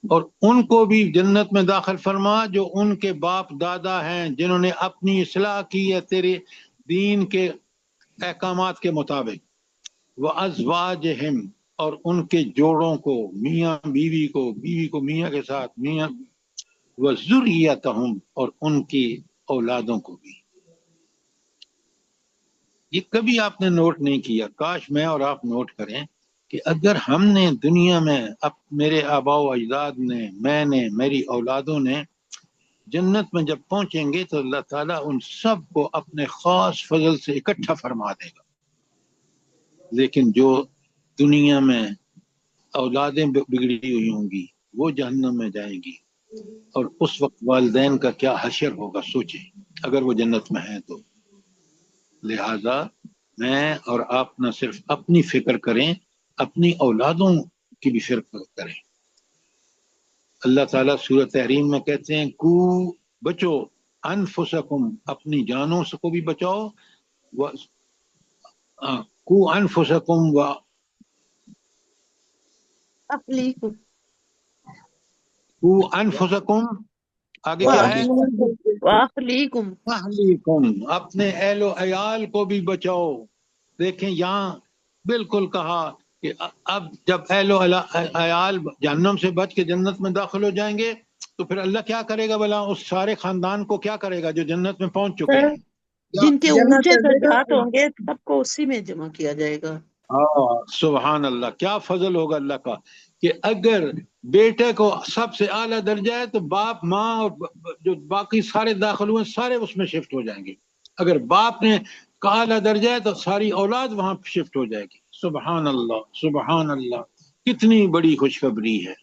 اور ان کو بھی جنت میں داخل فرما جو ان کے باپ دادا ہیں، جنہوں نے اپنی اصلاح کی ہے تیرے دین کے احکامات کے مطابق. وَأَزْوَاجِهِمْ، اور ان کے جوڑوں کو، میاں بیوی کو، بیوی کو میاں کے ساتھ، میاں. وَذُرِّيَّتَهُمْ، اور ان کی اولادوں کو بھی. یہ کبھی آپ نے نوٹ نہیں کیا، کاش میں اور آپ نوٹ کریں کہ اگر ہم نے دنیا میں میرے آباء و اجداد نے، میں نے، میری اولادوں نے جنت میں جب پہنچیں گے تو اللہ تعالیٰ ان سب کو اپنے خاص فضل سے اکٹھا فرما دے گا. لیکن جو دنیا میں اولادیں بگڑی ہوئی ہوں گی وہ جہنم میں جائیں گی، اور اس وقت والدین کا کیا حشر ہوگا سوچیں، اگر وہ جنت میں ہیں تو. لہذا میں اور آپ نہ صرف اپنی فکر کریں، اپنی اولادوں کی بھی فکر کریں. اللہ تعالیٰ سورۃ تحریم میں کہتے ہیں کو بچو انفسکم، اپنی جانوں سے کو بھی بچاؤ. کو انفسکم و اہلیکم کو انفسکم، آگے کیا ہے؟ واہلیکم. اہلیکم، اپنے اہل و عیال کو بھی بچاؤ. دیکھیں یہاں بالکل کہا کہ اب جب اہل و عیال جہنم سے بچ کے جنت میں داخل ہو جائیں گے تو پھر اللہ کیا کرے گا بھلا؟ اس سارے خاندان کو کیا کرے گا جو جنت میں پہنچ چکے ہیں؟ جن کے جمع اونچے کر دے گا. درجات ہوں گے سب کو اسی میں جمع کیا جائے گا. سبحان اللہ، کیا فضل ہوگا اللہ کا کہ اگر بیٹے کو سب سے اعلیٰ درجہ ہے تو باپ، ماں اور جو باقی سارے داخل ہوئے سارے اس میں شفٹ ہو جائیں گے. اگر باپ نے کا اعلیٰ درجہ ہے تو ساری اولاد وہاں شفٹ ہو جائے گی. سبحان اللہ، سبحان اللہ، کتنی بڑی خوشخبری ہے.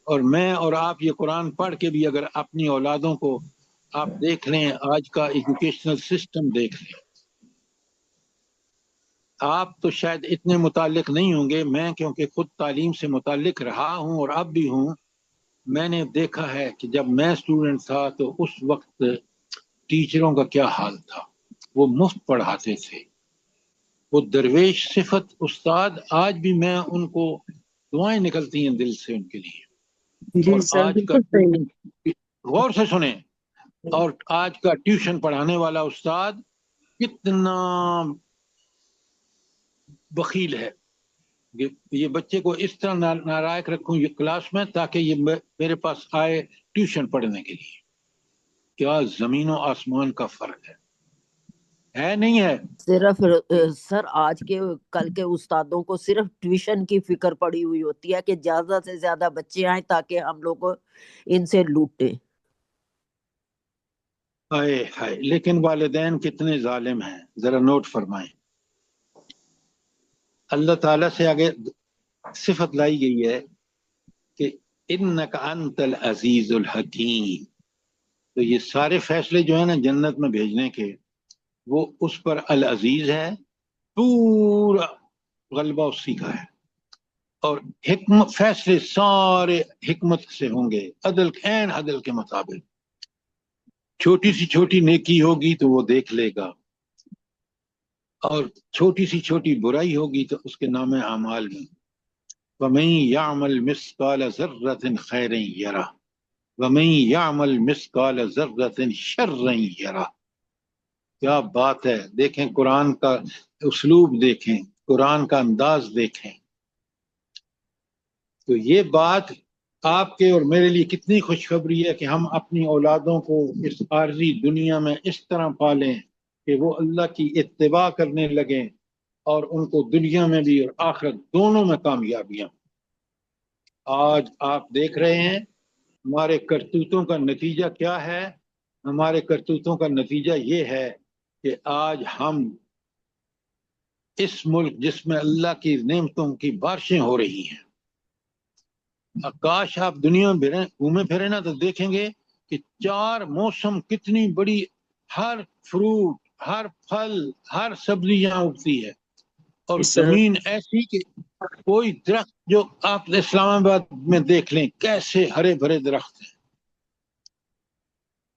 اور میں اور آپ یہ قرآن پڑھ کے بھی اگر اپنی اولادوں کو آپ دیکھ لیں، آج کا ایجوکیشنل سسٹم دیکھ لیں. آپ تو شاید اتنے متعلق نہیں ہوں گے، میں کیونکہ خود تعلیم سے متعلق رہا ہوں اور اب بھی ہوں. میں نے دیکھا ہے کہ جب میں اسٹوڈنٹ تھا تو اس وقت ٹیچروں کا کیا حال تھا. وہ مفت پڑھاتے تھے، وہ درویش صفت استاد. آج بھی میں ان کو دعائیں نکلتی ہیں دل سے ان کے لیے. جی اور سر آج کا بالکل صحیح. غور سے سنیں، اور آج کا ٹیوشن پڑھانے والا استاد کتنا بخیل ہے. یہ بچے کو اس طرح نالائق رکھوں یہ کلاس میں تاکہ یہ میرے پاس آئے ٹیوشن پڑھنے کے لیے. کیا زمین و آسمان کا فرق ہے نہیں ہے؟ صرف سر آج کے کل کے استادوں کو صرف ٹیوشن کی فکر پڑی ہوئی ہوتی ہے کہ زیادہ سے زیادہ بچے آئیں تاکہ ہم لوگ ان سے لوٹیں. ہائے ہائے، لیکن والدین کتنے ظالم ہیں، ذرا نوٹ فرمائیں. اللہ تعالیٰ سے آگے صفت لائی گئی ہے کہ انک انت العزیز الحکیم. تو یہ سارے فیصلے جو ہیں نا جنت میں بھیجنے کے، وہ اس پر العزیز ہے، پورا غلبہ اسی کا ہے. اور حکمت فیصلے سارے حکمت سے ہوں گے، عدل عین عدل کے مطابق. چھوٹی سی چھوٹی نیکی ہوگی تو وہ دیکھ لے گا، اور چھوٹی سی چھوٹی برائی ہوگی تو اس کے نام اعمال میں وَمَن يَعْمَلْ مِثْقَالَ ذَرَّةٍ خَيْرًا يَرَهُ وَمَن يَعْمَلْ مِثْقَالَ ذَرَّةٍ شَرًّا يَرَهُ. کیا بات ہے! دیکھیں قرآن کا اسلوب، دیکھیں قرآن کا انداز دیکھیں. تو یہ بات آپ کے اور میرے لیے کتنی خوشخبری ہے کہ ہم اپنی اولادوں کو اس عارضی دنیا میں اس طرح پالیں کہ وہ اللہ کی اتباع کرنے لگیں اور ان کو دنیا میں بھی اور آخرت دونوں میں کامیابیاں. آج آپ دیکھ رہے ہیں ہمارے کرتوتوں کا نتیجہ کیا ہے. ہمارے کرتوتوں کا نتیجہ یہ ہے کہ آج ہم اس ملک جس میں اللہ کی نعمتوں کی بارشیں ہو رہی ہیں، کاش آپ دنیا میں گھومے پھرے نا تو دیکھیں گے کہ 4 موسم کتنی بڑی، ہر فروٹ، ہر پھل، ہر سبزی یہاں اگتی ہے. اور زمین ایسی کہ کوئی درخت جو آپ اسلام آباد میں دیکھ لیں کیسے ہرے بھرے درخت ہیں.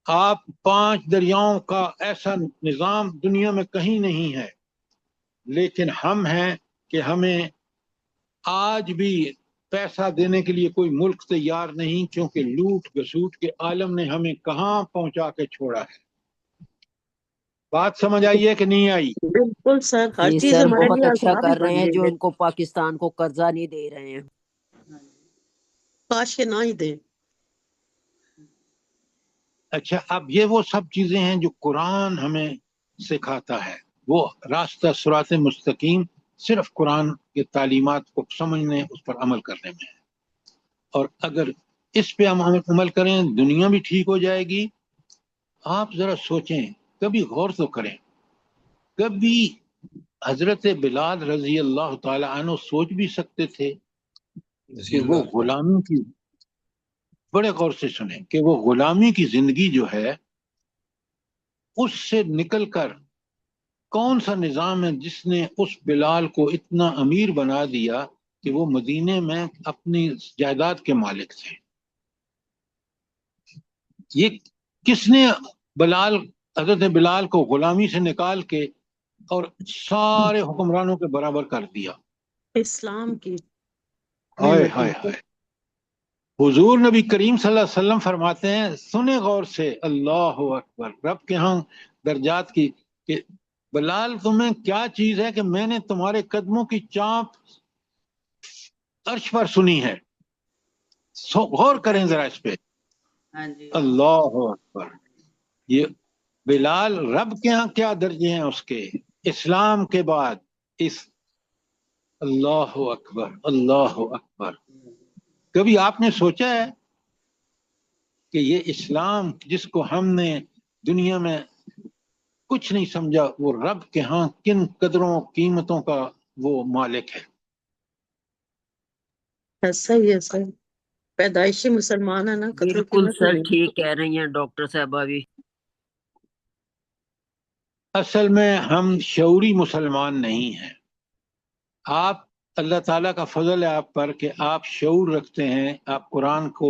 آپ 5 دریاؤں کا ایسا نظام دنیا میں کہیں نہیں ہے. لیکن ہم ہیں کہ ہمیں آج بھی پیسہ دینے کے لیے کوئی ملک تیار نہیں، کیونکہ لوٹ گسوٹ کے عالم نے ہمیں کہاں پہنچا کے چھوڑا ہے. بات سمجھ آئی ہے کہ نہیں آئی؟ بالکل سر، ہر جی چیز سر ہمارے بہت لیے اچھا آسان کر رہے بن ہیں گئی جو ہے. ان کو پاکستان کو قرضہ نہیں دے رہے ہیں. کاش کے نہ ہی دے. اچھا، اب یہ وہ سب چیزیں ہیں جو قرآن ہمیں سکھاتا ہے. وہ راستہ صراط مستقیم صرف قرآن کے تعلیمات کو سمجھنے، اس پر عمل کرنے میں ہے. اور اگر اس پہ ہم عمل کریں دنیا بھی ٹھیک ہو جائے گی. آپ ذرا سوچیں، کبھی غور تو کریں، کبھی حضرت بلال رضی اللہ تعالی عنہ سوچ بھی سکتے تھے کہ وہ غلامی کی، بڑے غور سے سنیں، کہ وہ غلامی کی زندگی جو ہے اس سے نکل کر کون سا نظام ہے جس نے اس بلال کو اتنا امیر بنا دیا کہ وہ مدینے میں اپنی جائیداد کے مالک تھے. یہ کس نے حضرت بلال کو غلامی سے نکال کے اور سارے حکمرانوں کے برابر کر دیا؟ اسلام کی ہائے ہائے ہائے. حضور نبی کریم صلی اللہ علیہ وسلم فرماتے ہیں، سنیں غور سے، اللہ اکبر، رب کے ہاں درجات کی، کہ بلال تمہیں کیا چیز ہے کہ میں نے تمہارے قدموں کی چانپ عرش پر سنی ہے. غور کریں ذرا اس پہ. اللہ اکبر. یہ بلال رب کے ہاں کیا درجے ہیں اس کے اسلام کے بعد. اس اللہ اکبر، اللہ اکبر. کبھی آپ نے سوچا ہے کہ یہ اسلام جس کو ہم نے دنیا میں کچھ نہیں سمجھا، وہ رب کے ہاں کن قدروں قیمتوں کا وہ مالک ہے؟ ایسا ہی ہے سر، پیدائشی مسلمان ہے نا، قدر و بالکل قیمت سر نہیں. ٹھیک کہہ رہی ہیں ڈاکٹر صاحبہ بھی. اصل میں ہم شعوری مسلمان نہیں ہیں. آپ، اللہ تعالیٰ کا فضل ہے آپ پر کہ آپ شعور رکھتے ہیں، آپ قرآن کو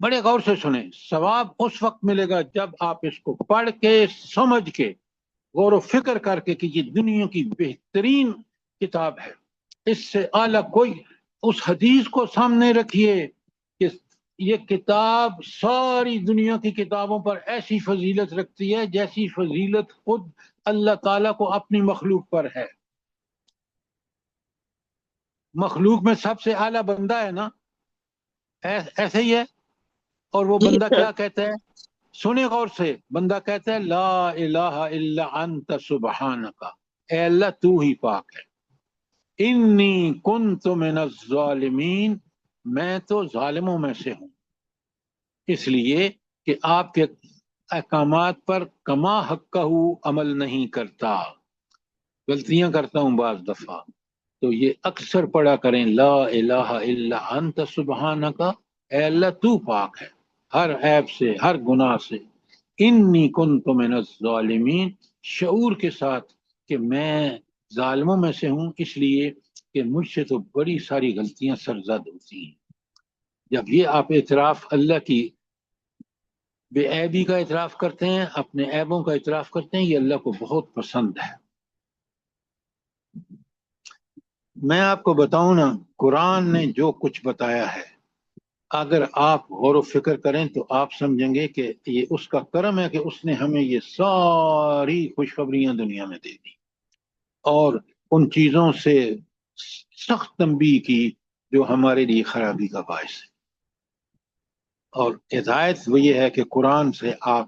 بڑے غور سے سنیں، ثواب اس وقت ملے گا جب آپ اس کو پڑھ کے سمجھ کے غور و فکر کر کے کہ یہ دنیا کی بہترین کتاب ہے، اس سے اعلیٰ کوئی، اس حدیث کو سامنے رکھیے کہ یہ کتاب ساری دنیا کی کتابوں پر ایسی فضیلت رکھتی ہے جیسی فضیلت خود اللہ تعالیٰ کو اپنی مخلوق پر ہے۔ مخلوق میں سب سے اعلیٰ بندہ ہے نا، ایسے ہی ہے۔ اور وہ جی بندہ سر، کیا کہتا ہے؟ سنے غور سے، بندہ کہتا ہے لا الہ الا انت سبحانک، اے اللہ تو ہی پاک ہے، انی کنت من الظالمین، میں تو ظالموں میں سے ہوں، اس لیے کہ آپ کے احکامات پر کما حقہ عمل نہیں کرتا، غلطیاں کرتا ہوں بعض دفعہ، تو یہ اکثر پڑھا کریں لا الہ الا انت سبحانک، اے اللہ تو پاک ہے ہر عیب سے، ہر گناہ سے، انی کنت من الظالمین، شعور کے ساتھ کہ میں ظالموں میں سے ہوں، اس لیے کہ مجھ سے تو بڑی ساری غلطیاں سرزد ہوتی ہیں۔ جب یہ آپ اعتراف اللہ کی بے عیبی کا اعتراف کرتے ہیں، اپنے عیبوں کا اعتراف کرتے ہیں، یہ اللہ کو بہت پسند ہے۔ میں آپ کو بتاؤں نا، قرآن نے جو کچھ بتایا ہے، اگر آپ غور و فکر کریں تو آپ سمجھیں گے کہ یہ اس کا کرم ہے کہ اس نے ہمیں یہ ساری خوشخبریاں دنیا میں دے دی، اور ان چیزوں سے سخت تنبیہ کی جو ہمارے لیے خرابی کا باعث ہے۔ اور ہدایت وہ یہ ہے کہ قرآن سے آپ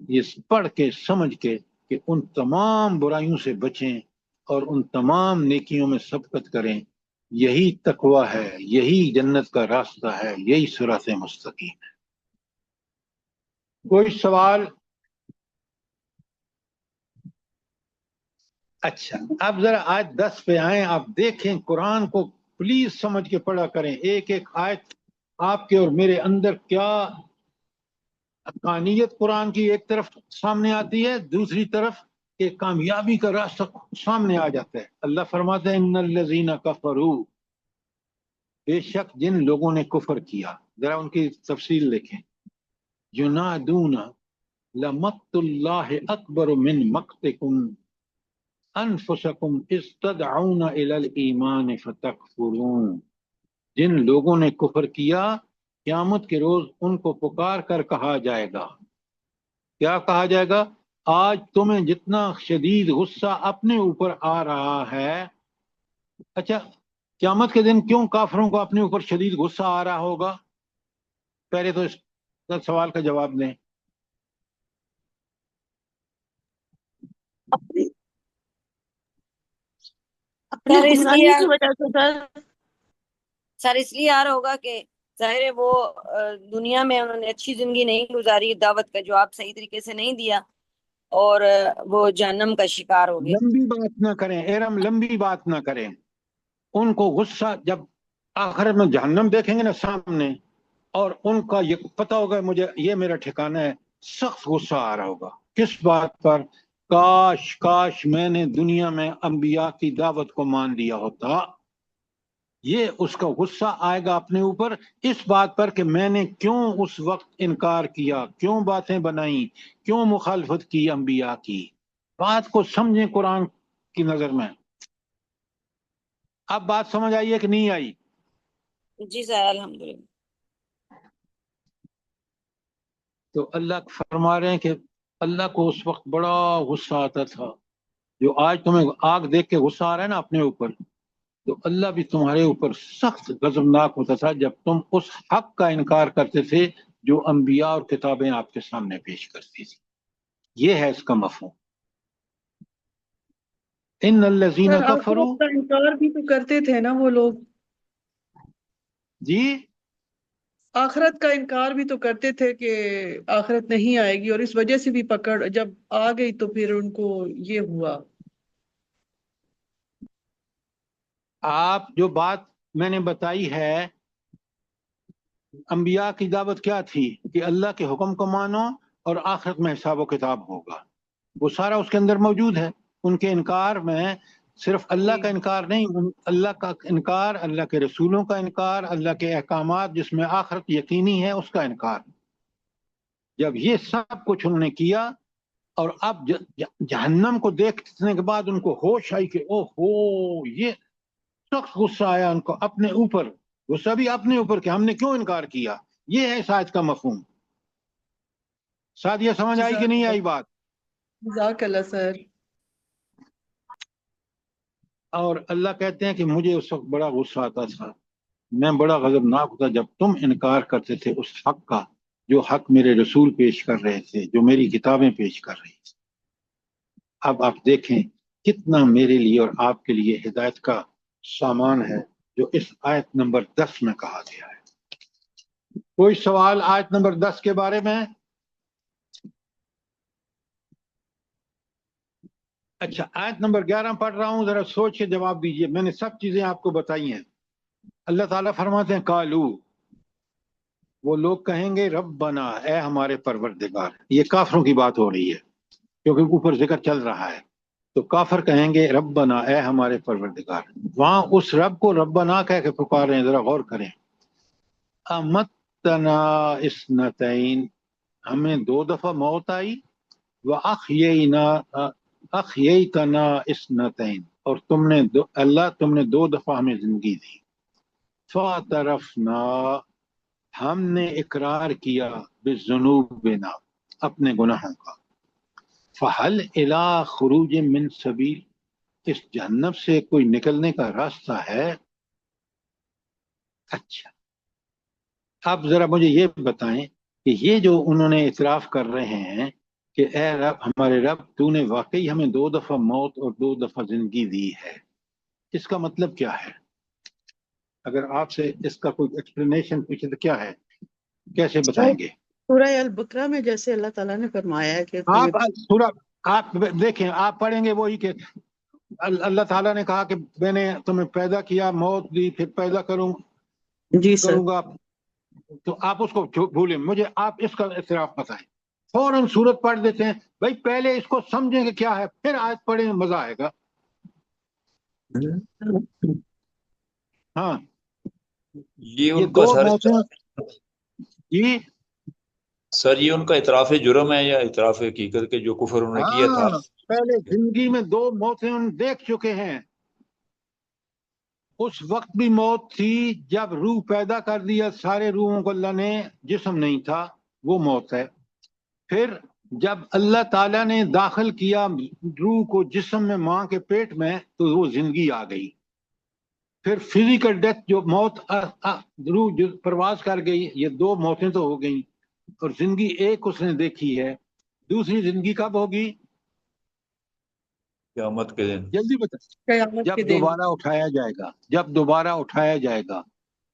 یہ پڑھ کے سمجھ کے کہ ان تمام برائیوں سے بچیں اور ان تمام نیکیوں میں سبقت کریں، یہی تقوی ہے، یہی جنت کا راستہ ہے، یہی صراط مستقیم ہے۔ کوئی سوال؟ اچھا، اب ذرا آیت 10 پہ آئیں، آپ دیکھیں قرآن کو پلیز سمجھ کے پڑھا کریں، ایک ایک آیت آپ کے اور میرے اندر کیا حقانیت قرآن کی ایک طرف سامنے آتی ہے، دوسری طرف کہ کامیابی کا راستہ سامنے آ جاتا ہے۔ اللہ فرماتے ہیں ان الذین کفروا، بے شک جن لوگوں نے کفر کیا، ذرا ان کی تفصیل دیکھیں، ینادون لمقت اللہ اکبر من مقتکم انفسکم اذ تدعون الی الایمان فتکفرون، جن لوگوں نے کفر کیا قیامت کے روز ان کو پکار کر کہا جائے گا، کیا کہا جائے گا؟ آج تمہیں جتنا شدید غصہ اپنے اوپر آ رہا ہے، اچھا قیامت کے دن کیوں کافروں کو اپنے اوپر شدید غصہ آ رہا ہوگا؟ پہلے تو اس سوال کا جواب دیں۔ اپنی اپنی سر اس گمراہی لیے کی وجہ سے سر اس لیے آ رہا ہوگا کہ ظاہر ہے وہ دنیا میں انہوں نے اچھی زندگی نہیں گزاری، دعوت کا جواب صحیح طریقے سے نہیں دیا، اور وہ جہنم کا شکار ہو گئے۔ لمبی بات نہ کریں ایرم، لمبی بات نہ کریں، ان کو غصہ جب آخرت میں جہنم دیکھیں گے نا سامنے، اور ان کا یہ پتہ ہوگا مجھے یہ میرا ٹھکانہ ہے، سخت غصہ آ رہا ہوگا۔ کس بات پر؟ کاش میں نے دنیا میں انبیاء کی دعوت کو مان لیا ہوتا، یہ اس کا غصہ آئے گا اپنے اوپر، اس بات پر کہ میں نے کیوں اس وقت انکار کیا، کیوں باتیں بنائیں، کیوں مخالفت کی انبیاء کی۔ بات کو سمجھیں قرآن کی نظر میں۔ اب بات سمجھ آئی ہے کہ نہیں آئی؟ جی سر الحمدللہ۔ تو اللہ فرما رہے ہیں کہ اللہ کو اس وقت بڑا غصہ آتا تھا، جو آج تمہیں آگ دیکھ کے غصہ آ رہا ہے نا اپنے اوپر، تو اللہ بھی تمہارے اوپر سخت غضبناک ہوتا تھا جب تم اس حق کا انکار کرتے تھے جو انبیاء اور کتابیں آپ کے سامنے پیش کرتی تھی۔ یہ ہے اس کا مفہوم۔ ان الذین سر کفروا، آخرت کا انکار بھی تو کرتے تھے نا وہ لوگ، جی آخرت کا انکار بھی تو کرتے تھے کہ آخرت نہیں آئے گی، اور اس وجہ سے بھی پکڑ جب آ گئی تو پھر ان کو یہ ہوا۔ آپ جو بات میں نے بتائی ہے، انبیاء کی دعوت کیا تھی کہ اللہ کے حکم کو مانو اور آخرت میں حساب و کتاب ہوگا، وہ سارا اس کے اندر موجود ہے۔ ان کے انکار میں صرف اللہ کا انکار نہیں، اللہ کا انکار، اللہ کے رسولوں کا انکار، اللہ کے احکامات جس میں آخرت یقینی ہے اس کا انکار۔ جب یہ سب کچھ انہوں نے کیا اور اب جہنم کو دیکھنے کے بعد ان کو ہوش آئی کہ او ہو، یہ سخت غصہ آیا ان کو اپنے اوپر، غصہ بھی اپنے اوپر کہ ہم نے کیوں انکار کیا۔ یہ ہے اس آیت کا مفہوم۔ سعدیہ سمجھ آئی کہ نہیں آئی بات؟ جزاک اللہ سر۔ اور اللہ کہتے ہیں کہ مجھے اس وقت بڑا غصہ آتا تھا، میں بڑا غضبناک ہوتا جب تم انکار کرتے تھے اس حق کا جو حق میرے رسول پیش کر رہے تھے، جو میری کتابیں پیش کر رہی تھی۔ اب آپ دیکھیں کتنا میرے لیے اور آپ کے لیے ہدایت کا سامان ہے جو اس آیت نمبر 10 میں کہا گیا ہے۔ کوئی سوال آیت نمبر 10 کے بارے میں؟ اچھا، آیت نمبر 11 پڑھ رہا ہوں، ذرا سوچ کے جواب دیجئے۔ میں نے سب چیزیں آپ کو بتائی ہیں۔ اللہ تعالیٰ فرماتے ہیں قالو، وہ لوگ کہیں گے ربنا، اے ہمارے پروردگار۔ یہ کافروں کی بات ہو رہی ہے کیونکہ اوپر ذکر چل رہا ہے، تو کافر کہیں گے ربنا، اے ہمارے پروردگار۔ وہاں اس رب کو ربنا کہہ کے پکار رہے ہیں، ذرا غور کریں۔ امتنا اثنتین، ہمیں 2 دفعہ موت آئی، احییتنا اثنتین، اور تم نے اللہ تم نے 2 دفعہ ہمیں زندگی دی۔ فاعترفنا، ہم نے اقرار کیا، بذنوبنا، اپنے گناہوں کا۔ فہل الی خروج من سبیل، اس جہنم سے کوئی نکلنے کا راستہ ہے؟ اچھا، اب ذرا مجھے یہ بتائیں کہ یہ جو انہوں نے اعتراف کر رہے ہیں کہ اے رب، ہمارے رب، تو نے واقعی ہمیں 2 دفعہ موت اور 2 دفعہ زندگی دی ہے، اس کا مطلب کیا ہے؟ اگر آپ سے اس کا کوئی ایکسپلینیشن پوچھے تو کیا ہے، کیسے بتائیں گے؟ سورہ البقرہ میں جیسے اللہ تعالیٰ نے فرمایا ہے کہ آپ سورہ آپ دیکھیں، آپ پڑھیں گے وہی کہ اللہ تعالیٰ نے کہا کہ میں نے تمہیں پیدا کیا، موت دی، پھر پیدا جی سر، کروں گا، تو آپ اس کو بھولیں۔ مجھے آپ اس کا اعتراف بتائیں۔ فوراً سورت پڑھ دیتے ہیں، بھائی پہلے اس کو سمجھیں کہ کیا ہے، پھر آیت پڑھیں، مزہ آئے گا۔ ہاں، یہ یہ ان کا 2 سر موتیں، جی سر یہ ان کا اعتراف جرم ہے یا اعتراف حقیقت کے جو کفر انہوں نے کیا تھا؟ ہاں، پہلے زندگی میں 2 موتیں ان دیکھ چکے ہیں۔ اس وقت بھی موت تھی جب روح پیدا کر دیا، سارے روحوں کو اللہ نے، جسم نہیں تھا، وہ موت ہے۔ پھر جب اللہ تعالیٰ نے داخل کیا روح کو جسم میں ماں کے پیٹ میں تو وہ زندگی آ گئی۔ پھر فزیکل ڈیتھ، جو موت روح جو پرواز کر گئی، یہ 2 موتیں تو ہو گئیں، اور زندگی ایک اس نے دیکھی ہے۔ دوسری زندگی کب ہوگی؟ قیامت کے دن، جلدی بتا۔ قیامت جب کے دن۔ دوبارہ اٹھایا جائے گا، جب دوبارہ اٹھایا جائے گا،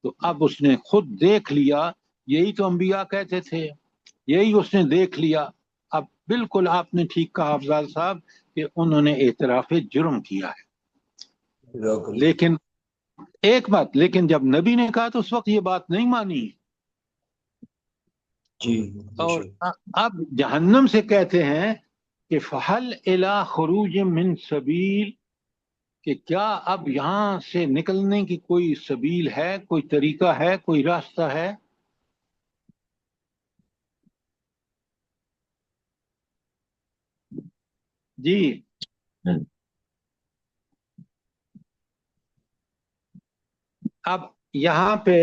تو اب اس نے خود دیکھ لیا۔ یہی تو انبیاء کہتے تھے، یہی اس نے دیکھ لیا۔ اب بالکل آپ نے ٹھیک کہا افضال صاحب کہ انہوں نے اعتراف جرم کیا ہے۔ لیکن ایک بات، لیکن جب نبی نے کہا تو اس وقت یہ بات نہیں مانی، جی، اور اب جہنم سے کہتے ہیں کہ فہل الی خروج من سبیل، کہ کیا اب یہاں سے نکلنے کی کوئی سبیل ہے، کوئی طریقہ ہے، کوئی راستہ ہے؟ جی، اب یہاں پہ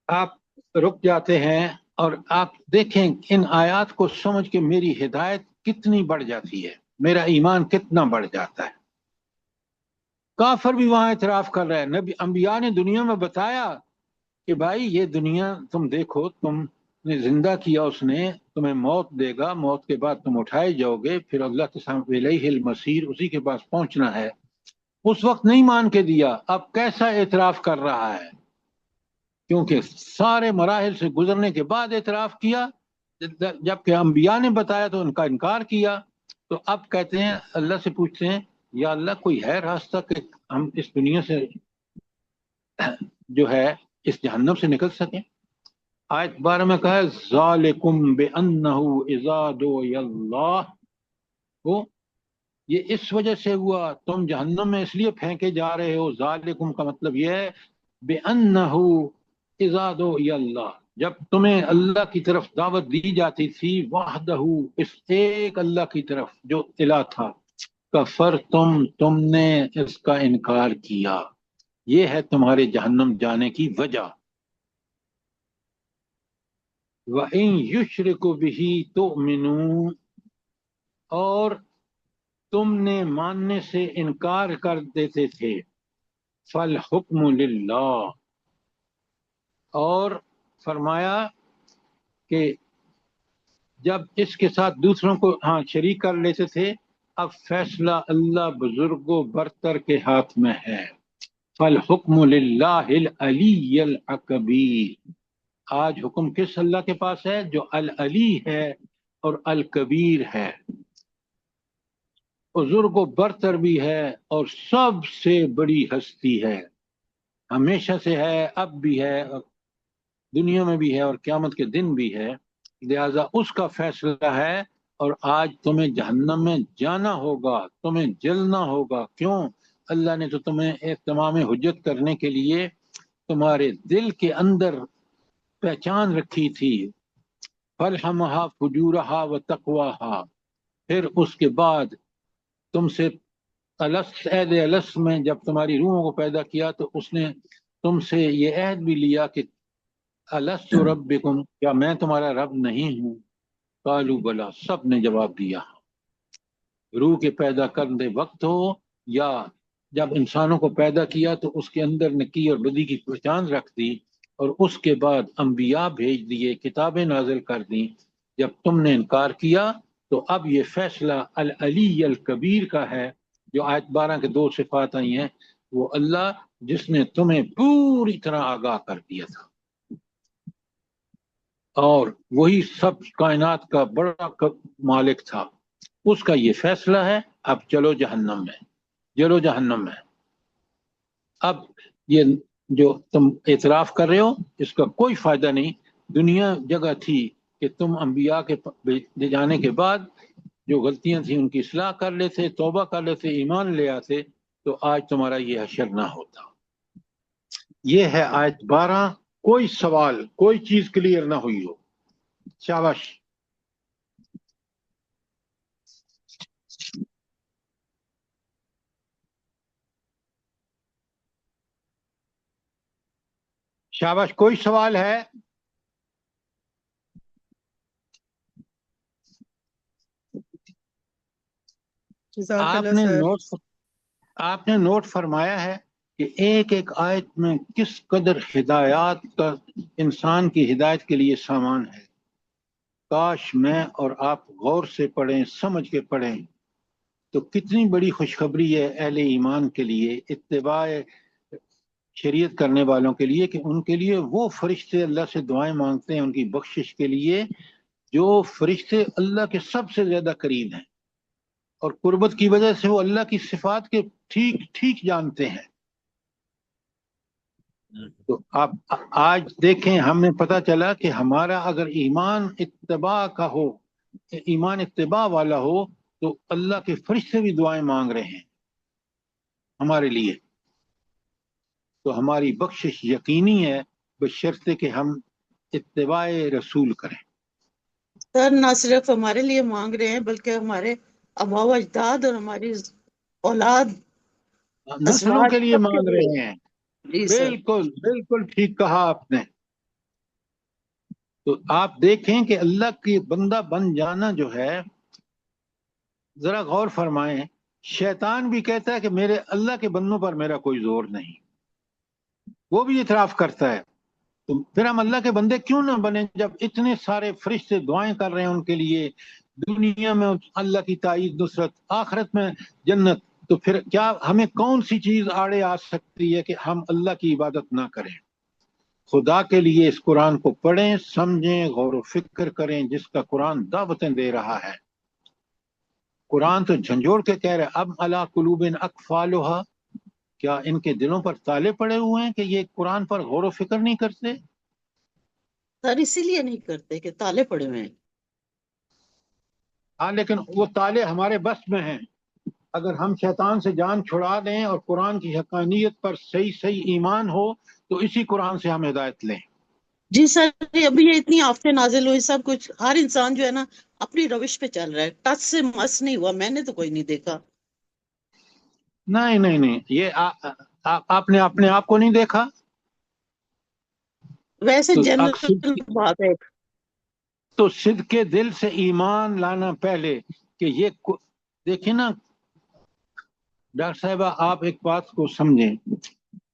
آپ رک جاتے ہیں اور آپ دیکھیں ان آیات کو سمجھ کے میری ہدایت کتنی بڑھ جاتی ہے، میرا ایمان کتنا بڑھ جاتا ہے۔ کافر بھی وہاں اعتراف کر رہا ہے، نبی انبیاء نے دنیا میں بتایا کہ بھائی یہ دنیا تم دیکھو، تم نے زندہ کیا، اس نے تمہیں موت دے گا، موت کے بعد تم اٹھائے جاؤ گے، پھر اللہ کے سامنے الیہ المصیر، اسی کے پاس پہنچنا ہے۔ اس وقت نہیں مان کے دیا، اب کیسا اعتراف کر رہا ہے؟ کیونکہ سارے مراحل سے گزرنے کے بعد اعتراف کیا، جبکہ انبیاء نے بتایا تو ان کا انکار کیا۔ تو اب کہتے ہیں، اللہ سے پوچھتے ہیں یا اللہ کوئی ہے راستہ کہ ہم اس دنیا سے جو ہے اس جہنم سے نکل سکیں؟ آیت 12 میں کہا ہے ذالکم بانہ اذا دعی اللہ، وہ یہ اس وجہ سے ہوا، تم جہنم میں اس لیے پھینکے جا رہے ہو، ذالکم کا مطلب یہ ہے بِأَنَّهُ اِذَا دُعِيَ اللَّهُ، جب تمہیں اللہ کی طرف دعوت دی جاتی تھی، وحدہ، اس ایک اللہ کی طرف جو الہ تھا، کفر تم نے اس کا انکار کیا، یہ ہے تمہارے جہنم جانے کی وجہ۔ وَإِن يُشْرِكُ بِهِ تُؤْمِنُوا، اور تم نے ماننے سے انکار کر دیتے تھے، فَالْحُكْمُ لِلَّهِ، اور فرمایا کہ جب اس کے ساتھ دوسروں کو شریک کر لیتے تھے، اب فیصلہ اللہ بزرگ و برتر کے ہاتھ میں ہے۔ فَالْحُكْمُ لِلَّهِ الْعَلِيِّ الْأَكْبَرِ، آج حکم کس اللہ کے پاس ہے؟ جو العلی ہے اور الکبیر ہے، بزرگ و برتر بھی ہے اور سب سے بڑی ہستی ہے، ہمیشہ سے ہے، اب بھی ہے، دنیا میں بھی ہے اور قیامت کے دن بھی ہے، لہذا اس کا فیصلہ ہے۔ اور آج تمہیں جہنم میں جانا ہوگا، تمہیں جلنا ہوگا، کیوں؟ اللہ نے تو تمہیں اہتمام حجت کرنے کے لیے تمہارے دل کے اندر پہچان رکھی تھی، فَالْحَمَہَا فُجُورَہَا وَتَقْوَاہَا، پھر اس کے بعد تم سے عہد الست میں جب تمہاری روحوں کو پیدا کیا تو اس نے تم سے یہ عہد بھی لیا کہ الست ربکم، کیا میں تمہارا رب نہیں ہوں؟ قالوا بلا، سب نے جواب دیا۔ روح کے پیدا کرنے وقت ہو یا جب انسانوں کو پیدا کیا تو اس کے اندر نیکی اور بدی کی پہچان رکھ دی، اور اس کے بعد انبیاء بھیج دیے، کتابیں نازل کر دیں، جب تم نے انکار کیا تو اب یہ فیصلہ العلی الکبیر کا ہے۔ جو آیت 12 کے 2 صفات آئی ہیں، وہ اللہ جس نے تمہیں پوری طرح آگاہ کر دیا تھا، اور وہی سب کائنات کا بڑا مالک تھا، اس کا یہ فیصلہ ہے۔ اب چلو جہنم میں، چلو جہنم میں۔ اب یہ جو تم اعتراف کر رہے ہو اس کا کوئی فائدہ نہیں۔ دنیا جگہ تھی کہ تم انبیاء کے دے جانے کے بعد جو غلطیاں تھیں ان کی اصلاح کر لیتے، توبہ کر لیتے، ایمان لے آتے، تو آج تمہارا یہ حشر نہ ہوتا۔ یہ ہے آیت 12۔ کوئی سوال، کوئی چیز کلیئر نہ ہوئی ہو؟ شاباش، شاباش، کوئی سوال ہے؟ جزاک اللہ سر۔ آپ نے نوٹ فرمایا ہے کہ ایک ایک آیت میں کس قدر ہدایات کا انسان کی ہدایت کے لیے سامان ہے۔ کاش میں اور آپ غور سے پڑھیں، سمجھ کے پڑھیں، تو کتنی بڑی خوشخبری ہے اہل ایمان کے لیے، اتباع شریعت کرنے والوں کے لیے، کہ ان کے لیے وہ فرشتے اللہ سے دعائیں مانگتے ہیں ان کی بخشش کے لیے، جو فرشتے اللہ کے سب سے زیادہ قریب ہیں، اور قربت کی وجہ سے وہ اللہ کی صفات کے ٹھیک ٹھیک جانتے ہیں۔ تو آپ آج دیکھیں، ہمیں پتہ چلا کہ ہمارا اگر ایمان اتباع کا ہو، ایمان اتباع والا ہو، تو اللہ کے فرشتے بھی دعائیں مانگ رہے ہیں ہمارے لیے، تو ہماری بخشش یقینی ہے، بشرطے کہ ہم اتباع رسول کریں۔ سر نہ صرف ہمارے لیے مانگ رہے ہیں بلکہ ہمارے آباء و اجداد اور ہماری اولاد، نسلوں کے لیے سب مانگ رہے ہیں۔ جی سر۔ بالکل بالکل ٹھیک کہا آپ نے۔ تو آپ دیکھیں کہ اللہ کی بندہ بن جانا جو ہے، ذرا غور فرمائیں، شیطان بھی کہتا ہے کہ میرے اللہ کے بندوں پر میرا کوئی زور نہیں، وہ بھی اعتراف کرتا ہے۔ تو پھر ہم اللہ کے بندے کیوں نہ بنیں جب اتنے سارے فرشتے دعائیں کر رہے ہیں ان کے لیے، دنیا میں اللہ کی تائید، نصرت، آخرت میں جنت، تو پھر کیا ہمیں کون سی چیز آڑے آ سکتی ہے کہ ہم اللہ کی عبادت نہ کریں؟ خدا کے لیے اس قرآن کو پڑھیں، سمجھیں، غور و فکر کریں، جس کا قرآن دعوتیں دے رہا ہے۔ قرآن تو جھنجھوڑ کے کہہ رہے اب علی قلوب اقفالها، کیا ان کے دلوں پر تالے پڑے ہوئے ہیں کہ یہ قرآن پر غور و فکر نہیں کرتے؟ سر اسی لیے نہیں کرتے کہ تالے پڑے ہوئے ہیں۔ ہاں، لیکن وہ تالے ہمارے بس میں ہیں، اگر ہم شیطان سے جان چھڑا دیں اور قرآن کی حقانیت پر صحیح صحیح ایمان ہو تو اسی قرآن سے ہم ہدایت لیں۔ جی سر، ابھی یہ اتنی آفتیں نازل ہوئی، سب کچھ، ہر انسان جو ہے نا اپنی روش پہ چل رہا ہے، ٹچ سے مس نہیں ہوا، میں نے تو کوئی نہیں دیکھا۔ نہیں، یہ آپ نے اپنے آپ کو نہیں دیکھا ویسے تو جنرل بات ہے۔ تو صدق دل سے ایمان لانا پہلے کہ یہ دیکھیں نا ڈاکٹر صاحبہ، آپ ایک بات کو سمجھیں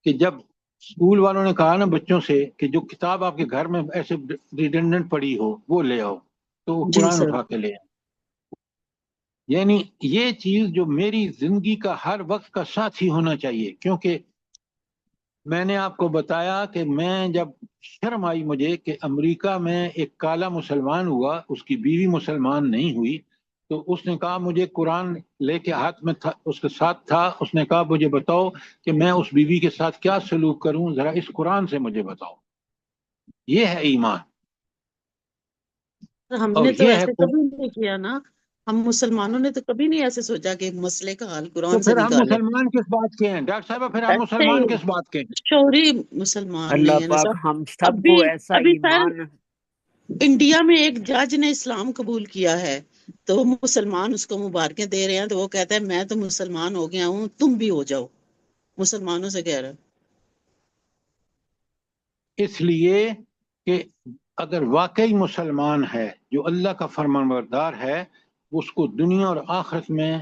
کہ جب اسکول والوں نے کہا نا بچوں سے کہ جو کتاب آپ کے گھر میں ایسے ریڈنڈنٹ پڑی ہو وہ لے آؤ، تو وہ جی قرآن سر، اٹھا کے لے آئے۔ یعنی یہ چیز جو میری زندگی کا ہر وقت کا ساتھی ہونا چاہیے، کیونکہ میں نے آپ کو بتایا کہ میں جب شرم آئی مجھے کہ امریکہ میں ایک کالا مسلمان ہوا، اس کی بیوی مسلمان نہیں ہوئی، تو اس نے کہا مجھے قرآن لے کے ہاتھ میں تھا، اس کے ساتھ تھا، اس نے کہا مجھے بتاؤ کہ میں اس بیوی کے ساتھ کیا سلوک کروں، ذرا اس قرآن سے مجھے بتاؤ۔ یہ ہے ایمان، ہم اور نے تو یہ ہے ایسے کبھی نہیں کیا نا، ہم مسلمانوں نے تو کبھی نہیں ایسے سوچا کہ مسئلے کا حل تو قرآن سے پھر ہم نکالے۔ مسلمان کس بات کے ہیں ڈاکٹر صاحبہ، پھر ہم ایسے مسلمان کس بات کے ہیں؟ شعوری مسلمان اللہ نہیں ہے نا پاک سر۔ ہم سب ابھی کو ایسا ابھی سر ایمان۔ انڈیا میں ایک جج نے اسلام قبول کیا ہے، تو مسلمان اس کو مبارکیں دے رہے ہیں، تو وہ کہتا ہے میں تو مسلمان ہو گیا ہوں، تم بھی ہو جاؤ، مسلمانوں سے کہہ رہا ہے۔ اس لیے کہ اگر واقعی مسلمان ہے جو اللہ کا فرمانبردار ہے، اس کو دنیا اور آخرت میں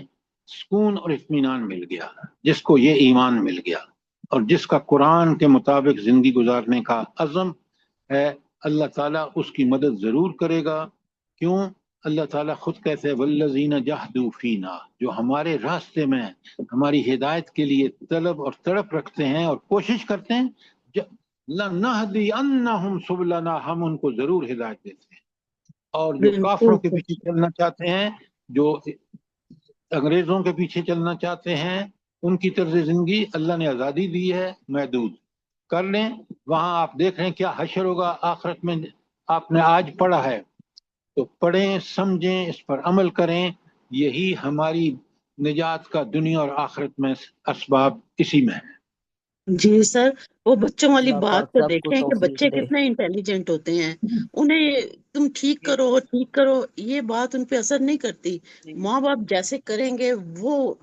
سکون اور اطمینان مل گیا، جس کو یہ ایمان مل گیا اور جس کا قرآن کے مطابق زندگی گزارنے کا عزم ہے، اللہ تعالیٰ اس کی مدد ضرور کرے گا۔ کیوں؟ اللہ تعالیٰ خود کہتے ہیں والذین جاہدوا فینا، جو ہمارے راستے میں ہماری ہدایت کے لیے طلب اور تڑپ رکھتے ہیں اور کوشش کرتے ہیں، لَنَهْدِيَنَّهُمْ سُبُلَنَا، ہم ان کو ضرور ہدایت دیتے ہیں۔ اور جو کافروں کے بالکل پیچھے چلنا چاہتے ہیں، جو انگریزوں کے پیچھے چلنا چاہتے ہیں، ان کی طرز زندگی اللہ نے آزادی دی ہے، محدود کر لیں۔ وہاں آپ دیکھ رہے ہیں کیا حشر ہوگا آخرت میں، آپ نے آج پڑھا ہے تو پڑھیں، سمجھیں، اس پر عمل کریں، یہی ہماری نجات کا دنیا اور آخرت میں اسباب اسی میں ہے۔ جی سر، وہ بچوں والی اللہ بات پاک تو سب کو دیکھیں کہ توفیق بچے دے۔ کتنے انٹیلیجنٹ ہوتے ہیں، انہیں تم ٹھیک کرو یہ بات ان پہ اثر نہیں کرتی۔ ماں باپ جیسے کریں گے وہ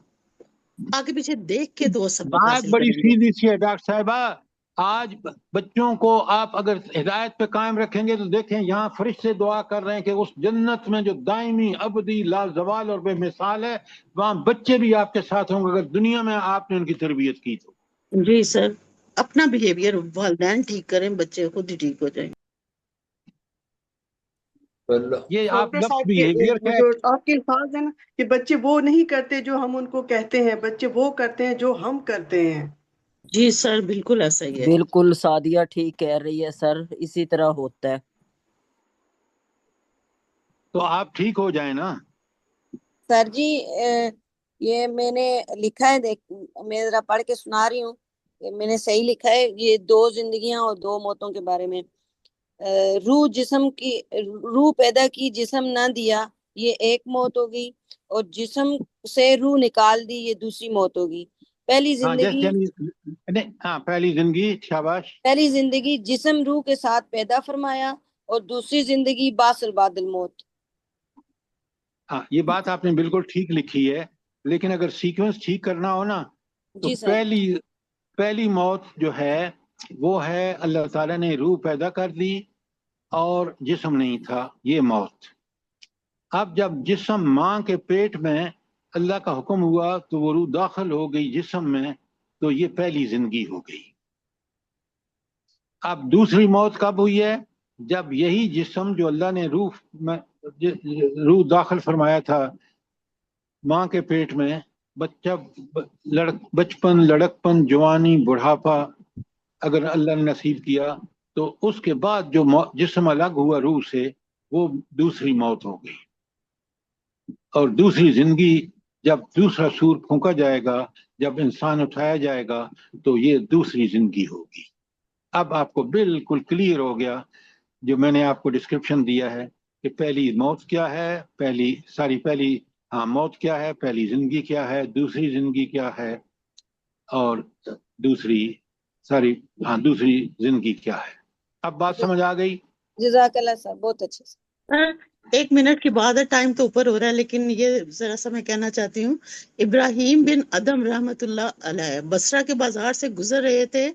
آگے پیچھے دیکھ کے تو وہ سبق بات حاصل بڑی کریں گے۔ سیدھی سی ہے ڈاکٹر صاحبہ، آج بچوں کو آپ اگر ہدایت پہ قائم رکھیں گے تو دیکھیں یہاں فرشتے دعا کر رہے ہیں کہ اس جنت میں جو دائمی ابدی لا زوال اور بے مثال ہے، وہاں بچے بھی آپ کے ساتھ ہوں گے اگر دنیا میں آپ نے ان کی تربیت کی تو۔ جی سر، اپنا بیہیویئر والدین ٹھیک کریں، بچے خود ہی ٹھیک ہو جائیں۔ یہ آپ ڈاکٹر لفظ صاحب بیہیویئر وہ کہہ، جو آپ کے الفاظ ہیں نا کہ بچے وہ نہیں کرتے جو ہم ان کو کہتے ہیں، بچے وہ کرتے ہیں جو ہم کرتے ہیں۔ جی سر، بالکل ایسا ہی ہے۔ بالکل سعدیہ ٹھیک کہہ رہی ہے سر، اسی طرح ہوتا ہے۔ تو آپ ٹھیک ہو جائیں نا۔ سر جی یہ میں نے لکھا ہے، میں ذرا پڑھ کے سنا رہی ہوں کہ میں نے صحیح لکھا ہے۔ یہ 2 زندگیاں اور 2 موتوں کے بارے میں۔ روح پیدا کی جسم نہ دیا، یہ ایک موت ہوگی، اور جسم سے روح نکال دی، یہ دوسری موت ہوگی۔ پہلی پہلی زندگی، شاباش۔ زندگی جسم روح کے ساتھ پیدا فرمایا، اور دوسری زندگی باس بعد الموت۔ ہاں، یہ بات آپ نے بالکل ٹھیک لکھی ہے، لیکن اگر سیکوینس ٹھیک کرنا ہو نا تو جی سر۔ پہلی موت جو ہے وہ ہے اللہ تعالیٰ نے روح پیدا کر دی اور جسم نہیں تھا، یہ موت۔ اب جب جسم ماں کے پیٹ میں اللہ کا حکم ہوا تو وہ روح داخل ہو گئی جسم میں، تو یہ پہلی زندگی ہو گئی۔ اب دوسری موت کب ہوئی ہے؟ جب یہی جسم جو اللہ نے روح داخل فرمایا تھا ماں کے پیٹ میں، بچپن، لڑکپن، جوانی، بڑھاپا اگر اللہ نے نصیب کیا تو اس کے بعد جو جسم الگ ہوا روح سے، وہ دوسری موت ہو گئی۔ اور دوسری زندگی جب دوسرا سور پھونکا جائے گا، جب انسان اٹھایا جائے گا، تو یہ دوسری زندگی ہوگی۔ اب آپ کو بالکل کلیئر ہو گیا جو میں نے آپ کو ڈسکرپشن دیا ہے کہ پہلی موت کیا ہے، پہلی ہاں موت کیا ہے، پہلی زندگی کیا ہے، دوسری زندگی کیا ہے، اور دوسری دوسری زندگی کیا ہے. اب بات سمجھ آ گئی؟ جزاک اللہ صاحب، بہت اچھے سے. ایک منٹ کی بعد ہے، ٹائم تو اوپر ہو رہا ہے، لیکن یہ ذرا سا میں کہنا چاہتی ہوں. ابراہیم بن ادم رحمت اللہ علیہ بصرہ کے بازار سے گزر رہے تھے.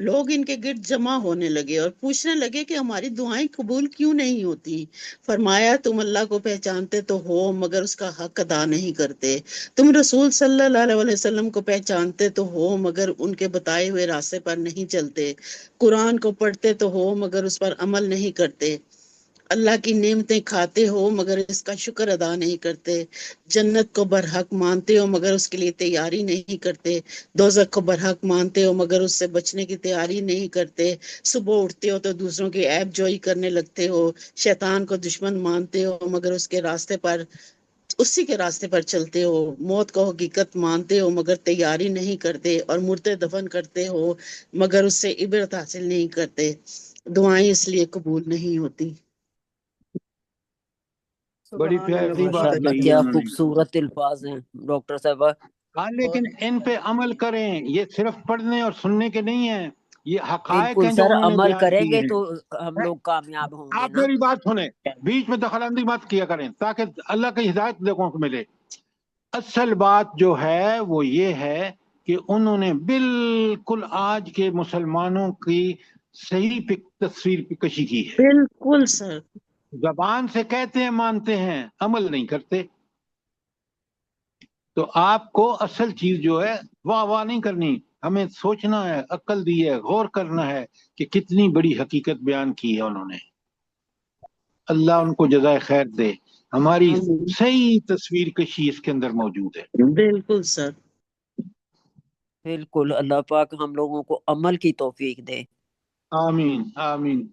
لوگ ان کے گرد جمع ہونے لگے اور پوچھنے لگے کہ ہماری دعائیں قبول کیوں نہیں ہوتی. فرمایا تم اللہ کو پہچانتے تو ہو مگر اس کا حق ادا نہیں کرتے. تم رسول صلی اللہ علیہ وسلم کو پہچانتے تو ہو مگر ان کے بتائے ہوئے راستے پر نہیں چلتے. قرآن کو پڑھتے تو ہو مگر اس پر عمل نہیں کرتے. اللہ کی نعمتیں کھاتے ہو مگر اس کا شکر ادا نہیں کرتے. جنت کو برحق مانتے ہو مگر اس کے لیے تیاری نہیں کرتے. دوزخ کو برحق مانتے ہو مگر اس سے بچنے کی تیاری نہیں کرتے. صبح اٹھتے ہو تو دوسروں کی عیب جوئی کرنے لگتے ہو. شیطان کو دشمن مانتے ہو مگر اسی کے راستے پر چلتے ہو. موت کو حقیقت مانتے ہو مگر تیاری نہیں کرتے، اور مردے دفن کرتے ہو مگر اس سے عبرت حاصل نہیں کرتے. دعائیں اس لیے قبول نہیں ہوتی. بڑی سبحان اللہ، پیاری ماشاء بات بہت اللہ، کہی ہے کیا انہوں نے. خوبصورت الفاظ ہیں ڈاکٹر صاحبہ. ہاں لیکن ان پہ عمل کریں، یہ صرف پڑھنے اور سننے کے نہیں ہیں، یہ حقائق بالکل ہیں جو سر، انہوں نے عمل بیان کریں کیے گے ہیں. تو ہم لوگ کامیاب ہوں گے آپ نا. میری بات سنیں، بیچ میں دخل اندازی مت کیا کریں تاکہ اللہ کی ہدایت لوگوں کو ملے. اصل بات جو ہے وہ یہ ہے کہ انہوں نے بالکل آج کے مسلمانوں کی صحیح تصویر کشی کی ہے. بالکل سر. زبان سے کہتے ہیں مانتے ہیں، عمل نہیں کرتے. تو آپ کو اصل چیز جو ہے واہ واہ نہیں کرنی، ہمیں سوچنا ہے، عقل دی ہے، غور کرنا ہے کہ کتنی بڑی حقیقت بیان کی ہے انہوں نے. اللہ ان کو جزائے خیر دے. ہماری آمین. صحیح تصویر کشی اس کے اندر موجود ہے. بالکل سر. بالکل، اللہ پاک ہم لوگوں کو عمل کی توفیق دے. آمین آمین.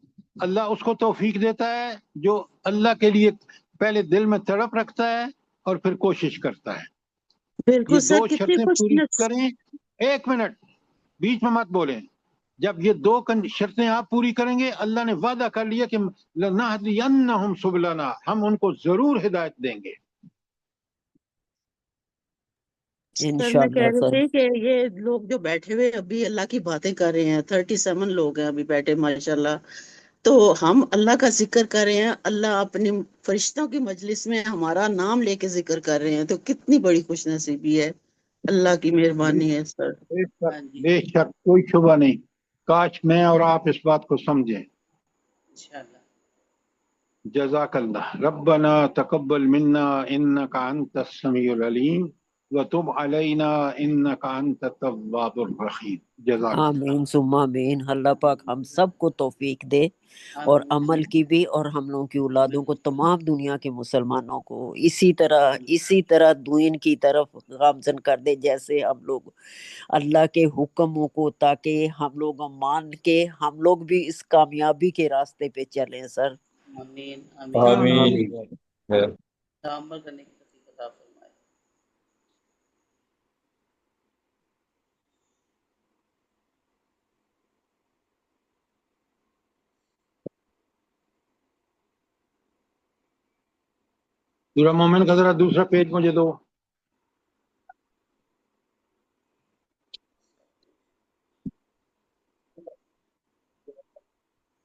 اللہ اس کو توفیق دیتا ہے جو اللہ کے لیے پہلے دل میں تڑپ رکھتا ہے اور پھر کوشش کرتا ہے. بالکل یہ سر، دو کتنی شرطیں خوش پوری کریں. ایک منٹ بیچ میں مت بولیں. جب یہ دو شرطیں آپ پوری کریں گے، اللہ نے وعدہ کر لیا کہ لَنَهْدِيَنَّهُمْ سُبُلَنَا، ہم ان کو ضرور ہدایت دیں گے. سر. میں انشاءاللہ کہہ رہی سر. تھی کہ یہ لوگ جو بیٹھے ہوئے ابھی اللہ کی باتیں کر رہے ہیں، 37 لوگ ہیں ابھی بیٹھے ماشاءاللہ. تو ہم اللہ کا ذکر کر رہے ہیں، اللہ اپنی فرشتوں کی مجلس میں ہمارا نام لے کے ذکر کر رہے ہیں، تو کتنی بڑی خوش نصیبی ہے. اللہ کی مہربانی ہے سر. بے شک کوئی شبہ نہیں. کاش میں اور آپ اس بات کو سمجھیں. جزاک اللہ. ربنا تقبل منا انك انت السميع العليم وتب علينا انك انت التواب الرحيم. جزاک اللہ. آمین ثم آمین. اللہ پاک ہم سب کو توفیق دے اور عمل کی بھی، اور ہم لوگوں کی اولادوں کو، تمام دنیا کے مسلمانوں کو اسی طرح دین کی طرف گامزن کر دے جیسے ہم لوگ اللہ کے حکموں کو، تاکہ ہم لوگ مان کے ہم لوگ بھی اس کامیابی کے راستے پہ چلیں سر. آمین. سورہ مومن کا ذرا دوسرا پیج مجھے دو.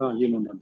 ہاں یہ نمبر